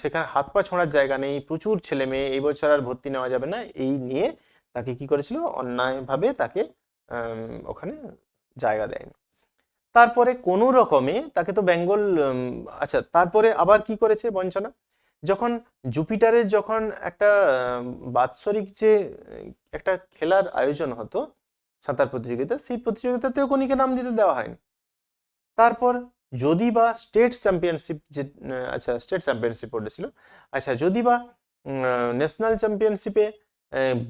সেখানে হাত পা ছোঁড়ার জায়গা নেই, প্রচুর ছেলে মেয়ে, এই বছর আর ভর্তি নেওয়া যাবে না, এই নিয়ে তাকে কি করেছিল, অন্যায়ভাবে তাকে ওখানে জায়গা দেয়নি। তারপরে কোনো রকমে তাকে তো বেঙ্গল, আচ্ছা, তারপরে আবার কি করেছে বঞ্চনা, যখন জুপিটারের যখন একটা বাৎসরিক যে একটা খেলার আয়োজন হতো সাঁতার প্রতিযোগিতা, সেই প্রতিযোগিতাতেও কনিকে নাম দিতে দেওয়া হয়নি। তারপর যদি বা স্টেট চ্যাম্পিয়নশিপ, যে আচ্ছা স্টেট চ্যাম্পিয়নশিপ পড়েছিল, আচ্ছা যদি বা ন্যাশনাল চ্যাম্পিয়নশিপে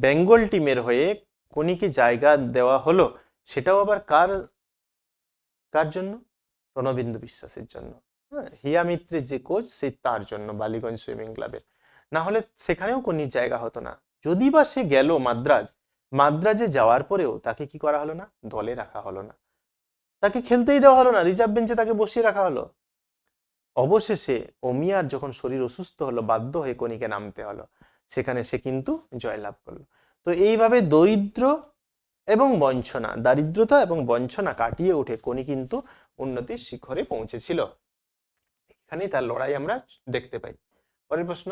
বেঙ্গল টিমের হয়ে কনিকে জায়গা দেওয়া হলো, সেটাও আবার কার কার জন্য? প্রণবেন্দু বিশ্বাসের জন্য। হ্যাঁ, হিয়া মিত্রের যে কোচ, সেই তার জন্য, বালিগঞ্জ সুইমিং ক্লাবের। না হলে সেখানেও কনির জায়গা হতো না। যদি বা সে গেল মাদ্রাজে যাওয়ার পরেও তাকে কি করা হলো না, দলে রাখা হলো না, তাকে খেলতেই দেওয়া হলো না, রিজার্ভ বেঞ্চে তাকে বসিয়ে রাখা হলো। অবশেষে অমিয়ার যখন শরীর অসুস্থ হলো, বাধ্য হয়ে কনিকে নামতে হলো, সেখানে সে কিন্তু জয়লাভ করলো। তো এইভাবে দারিদ্রতা এবং বঞ্চনা কাটিয়ে উঠে কনি কিন্তু উন্নতির শিখরে পৌঁছেছিল। এখানেই তার লড়াই আমরা দেখতে পাই। পরের প্রশ্ন,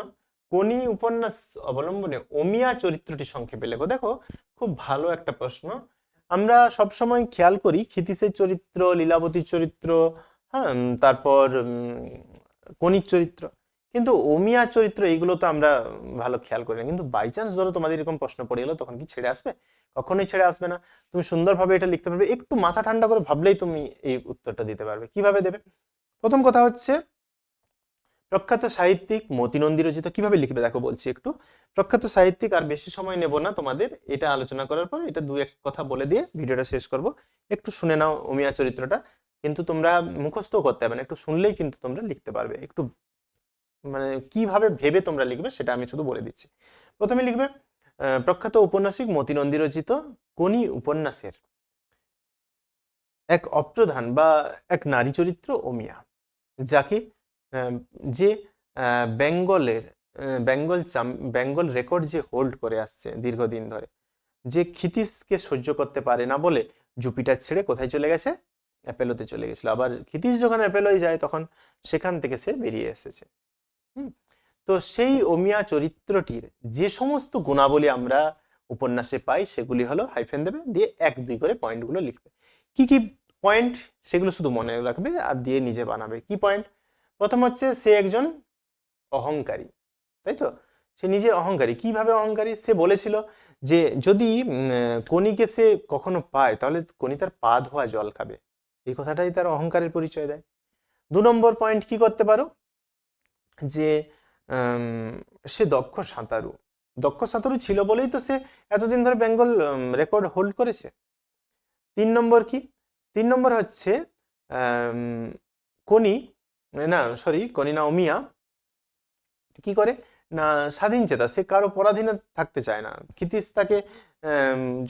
কোনি উপন্যাস অবলম্বনে অমিয়া চরিত্রটি সংক্ষেপে লেখো। দেখো, খুব ভালো একটা প্রশ্ন। আমরা সবসময় খেয়াল করি ক্ষিতীশের চরিত্র, লীলাবতীর চরিত্র, হ্যাঁ, তারপর কনির চরিত্র, কিন্তু অমিয়া চরিত্র এইগুলো তো আমরা ভালো খেয়াল করি না। কিন্তু বাই চান্স ধরো তোমাদের এরকম প্রশ্ন পড়ে গেলো, তখন কি ছেড়ে আসবে? কখনোই ছেড়ে আসবে না। তুমি সুন্দরভাবে এটা লিখতে পারবে, একটু মাথা ঠান্ডা করে ভাবলেই তুমি এই উত্তরটা দিতে পারবে। কিভাবে দেবে? প্রথম কথা হচ্ছে, প্রখ্যাত সাহিত্যিক মতিনন্দী রচিত। কিভাবে লিখবে দেখো বলছি একটু। প্রখ্যাত সাহিত্যিক, আর বেশি সময় নেব না তোমাদের এটা আলোচনা করার পর, এটা দু এক কথা বলে দিয়ে ভিডিওটা শেষ করব। একটু শুনে নাও অমিয়া চরিত্রটা, কিন্তু তোমরা মুখস্থ করতে হবে না, একটু শুনলেই কিন্তু তোমরা লিখতে পারবে। একটু মানে কিভাবে ভেবে তোমরা লিখবে সেটা আমি শুধু বলে দিচ্ছি। প্রথমে লিখবে, প্রখ্যাত ঔপন্যাসিক মতিনন্দী রচিত কোনি উপন্যাসের এক অপ্রধান বা এক নারী চরিত্র অমিয়া, যাকে যে বেঙ্গলের বেঙ্গল রেকর্ড যে হোল্ড করে আসছে দীর্ঘদিন ধরে, যে ক্ষিতীশকে সহ্য করতে পারে না বলে জুপিটার ছেড়ে কোথায় চলে গেছে, অ্যাপেলোতে চলে গেছিল। আবার ক্ষিতীশ যখন অ্যাপেলোয় যায় তখন সেখান থেকে সে বেরিয়ে এসেছে। তো সেই অমিয়া চরিত্রটির যে সমস্ত গুণাবলী আমরা উপন্যাসে পাই, সেগুলি হলো, হাইফেন দেবে, দিয়ে 1-2 করে পয়েন্টগুলো লিখবে। কি কি পয়েন্ট সেগুলো শুধু মনে রাখবে আর দিয়ে নিজে বানাবে। কি পয়েন্ট? প্রথম হচ্ছে, সে একজন অহংকারী, তাই তো? সে নিজে অহংকারী। কিভাবে অহংকারী? সে বলেছিল যে যদি কনিকে সে কখনো পায় তাহলে কনি তার পা ধোয়া জল খাবে। এই কথাটাই তার অহংকারের পরিচয় দেয়। 2 নম্বর পয়েন্ট কি করতে পারো, যে সে দক্ষ সাঁতারু ছিল বলেই তো সে এতদিন ধরে বেঙ্গল রেকর্ড হোল্ড করেছে। 3 নম্বর কি? 3 নম্বর হচ্ছে, কনি না, অমিয়া কি করে, না স্বাধীন চেতা, সে কারো পরাধীনে থাকতে চায় না। ক্ষিতিশ তাকে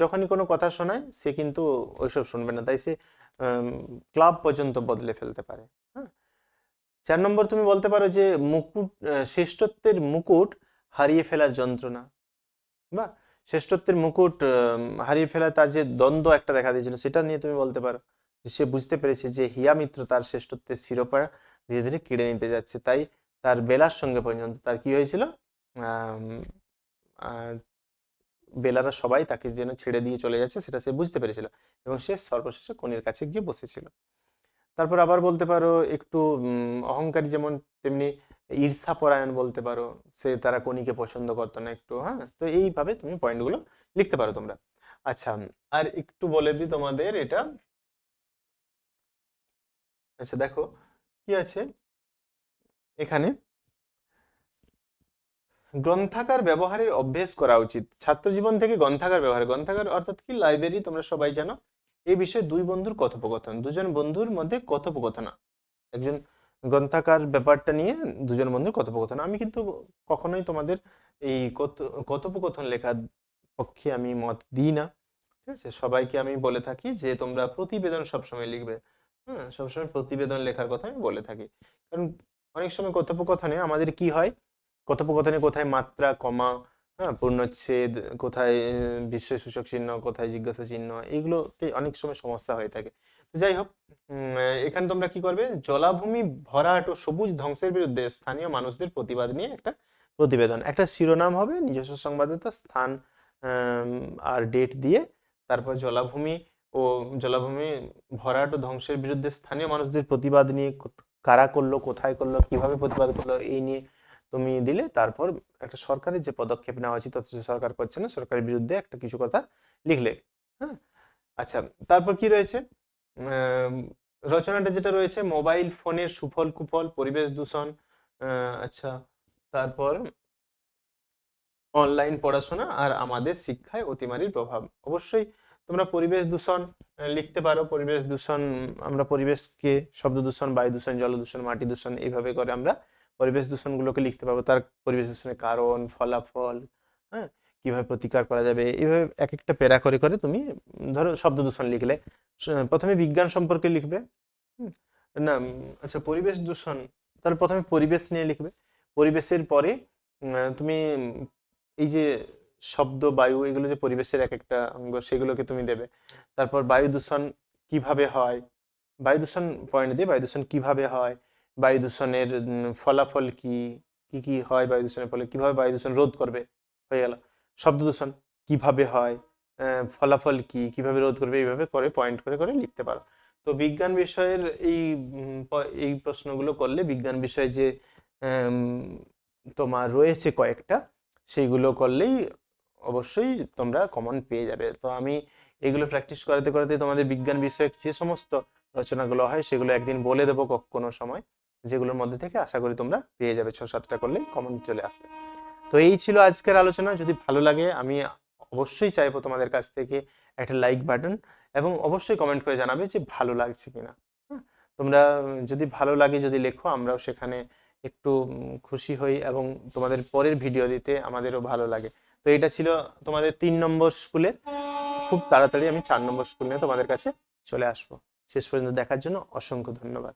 যখনই কোনো কথা শোনায় সে কিন্তু ওইসব শুনবে না, তাই সে ক্লাব পর্যন্ত বদলে ফেলতে পারে। হ্যাঁ। 4 নম্বর তুমি বলতে পারো যে মুকুট, শ্রেষ্ঠত্বের মুকুট হারিয়ে ফেলার যন্ত্রণা। বা শ্রেষ্ঠত্বের মুকুট হারিয়ে ফেলা, তার যে দ্বন্দ্ব একটা দেখা দিয়েছিল সেটা নিয়ে তুমি বলতে পারো যে সে বুঝতে পেরেছে যে হিয়া মিত্র তার শ্রেষ্ঠত্বের শিরোপা ধীরে ধীরে কেড়ে নিতে যাচ্ছে, তাই তার বেলার সঙ্গে পর্যন্ত তার কি হয়েছিল, আম, আহ, বেলারা সবাই তাকে যেন ছেড়ে দিয়ে চলে যাচ্ছে সেটা সে বুঝতে পেরেছিল, এবং সে সর্বশেষে কনের কাছে গিয়ে বসেছিল। তারপর আবার বলতে পারো একটু অহংকারী যেমন তেমনি ঈর্ষাপরায়ণ বলতে পারো, সে তারা কনিকে পছন্দ করতো না একটু। হ্যাঁ, তো এইভাবে তুমি পয়েন্টগুলো লিখতে পারো তোমরা। আচ্ছা, আর একটু বলে দিই তোমাদের এটা। আচ্ছা দেখো কি আছে এখানে, গ্রন্থাগার ব্যবহারের অভ্যেস করা উচিত ছাত্র জীবন থেকে। গ্রন্থাগার ব্যবহার, গ্রন্থাগার অর্থাৎ কি, লাইব্রেরি, তোমরা সবাই জানো। এই বিষয়ে দুই বন্ধুর কথোপকথন, দুজন বন্ধুর মধ্যে কথোপকথন, একজন গ্রন্থাকার ব্যাপারটা নিয়ে দুজন বন্ধুর কথোপকথন। আমি কিন্তু কখনোই তোমাদের এই কথোপকথন লেখার পক্ষে আমি মত দিই না। ঠিক আছে, সবাইকে আমি বলে থাকি যে তোমরা প্রতিবেদন সবসময় লিখবে। হ্যাঁ, সবসময় প্রতিবেদন লেখার কথা আমি বলে থাকি। কারণ অনেক সময় কথোপকথনে আমাদের কি হয়, কথোপকথনে কোথায় মাত্রা, কমা, হ্যাঁ, পূর্ণচ্ছেদ, কোথায় বিস্ময়সূচক চিহ্ন, কোথায় জিজ্ঞাসা চিহ্ন, এগুলোতে অনেক সময় সমস্যা হয়ে থাকে। তো যাই হোক, এখানে তোমরা কি করবে, জলাভূমি ভরাট ও সবুজ ধ্বংসের বিরুদ্ধে স্থানীয় মানুষদের প্রতিবাদ নিয়ে একটা প্রতিবেদন, একটা শিরোনাম হবে, নিজস্ব সংবাদদাতা, স্থান আর ডেট দিয়ে, তারপর জলাভূমি ও জলাভূমি ভরাট ও ধ্বংসের বিরুদ্ধে স্থানীয় মানুষদের প্রতিবাদ নিয়ে, কারা করলো, কোথায় করলো, কিভাবে প্রতিবাদ করলো, এই নিয়ে তুমি দিলে। তারপর একটা সরকারের যে পদক্ষেপ নেওয়া উচিত অথচ সরকার করছে না, সরকারের বিরুদ্ধে একটা কিছু কথা লিখলে। হ্যাঁ। আচ্ছা, তারপর কি রয়েছে, আম, রচনাটা যেটা রয়েছে, মোবাইল ফোনের সুফল কুফল, পরিবেশ দূষণ, আচ্ছা, তারপর অনলাইন পড়াশোনা আর আমাদের শিক্ষায় অতিমারির প্রভাব। অবশ্যই তোমরা পরিবেশ দূষণ লিখতে পারো। পরিবেশ দূষণ, আমরা পরিবেশকে শব্দ দূষণ, বায়ু দূষণ, জল দূষণ, মাটি দূষণ, এইভাবে করে আমরা পরিবেশ দূষণগুলোকে লিখতে পারবো, তার পরিবেশ দূষণের কারণ, ফলাফল, হ্যাঁ, কিভাবে প্রতিকার করা যাবে, এইভাবে এক একটা প্যারা করে করে তুমি ধরো শব্দ দূষণ লিখলে। প্রথমে বিজ্ঞান সম্পর্কে লিখবে। হুম, না আচ্ছা, পরিবেশ দূষণ, তাহলে প্রথমে পরিবেশ নিয়ে লিখবে। পরিবেশের পরে তুমি এই যে শব্দ, বায়ু, এগুলো যে পরিবেশের এক একটা অঙ্গ, সেগুলোকে তুমি দেবে। তারপর বায়ু দূষণ কিভাবে হয়, বায়ু দূষণ পয়েন্ট দিয়ে বায়ু দূষণ কিভাবে হয়, বায়ু দূষণের ফলাফল কি, কি কি হয় বায়ু দূষণের ফলে, কিভাবে বায়ু দূষণ রোধ করবে, হয়ে গেল। শব্দ দূষণ কিভাবে হয়, ফলাফল কি, কিভাবে রোধ করবে, এইভাবে করে পয়েন্ট করে করে লিখতে পারো। তো বিজ্ঞান বিষয়ের এই এই প্রশ্নগুলো করলে, বিজ্ঞান বিষয়ে যে উম, তোমার রয়েছে কয়েকটা, সেইগুলো করলেই অবশ্যই তোমরা কমন পেয়ে যাবে। তো আমি এগুলো প্র্যাকটিস করাতে করাতে তোমাদের বিজ্ঞান বিষয়ক যে সমস্ত রচনাগুলো হয় সেগুলো একদিন বলে দেবো কোনো সময়, যেগুলোর মধ্যে থেকে আশা করি তোমরা পেয়ে যাবে, 6-7টা করলেই কমন চলে আসবে। তো এই ছিল আজকের আলোচনা। যদি ভালো লাগে আমি অবশ্যই চাইবো তোমাদের কাছ থেকে একটা লাইক বাটন, এবং অবশ্যই কমেন্ট করে জানাবে যে ভালো লাগছে কিনা। হ্যাঁ, তোমরা যদি ভালো লাগে যদি লেখো, আমরাও সেখানে একটু খুশি হই, এবং তোমাদের পরের ভিডিও দিতে আমাদেরও ভালো লাগে। তো এটা ছিল তোমাদের 3 নম্বর স্কুলের। খুব তাড়াতাড়ি আমি 4 নম্বর স্কুল নিয়ে তোমাদের কাছে চলে আসবো। শেষ পর্যন্ত দেখার জন্য অসংখ্য ধন্যবাদ।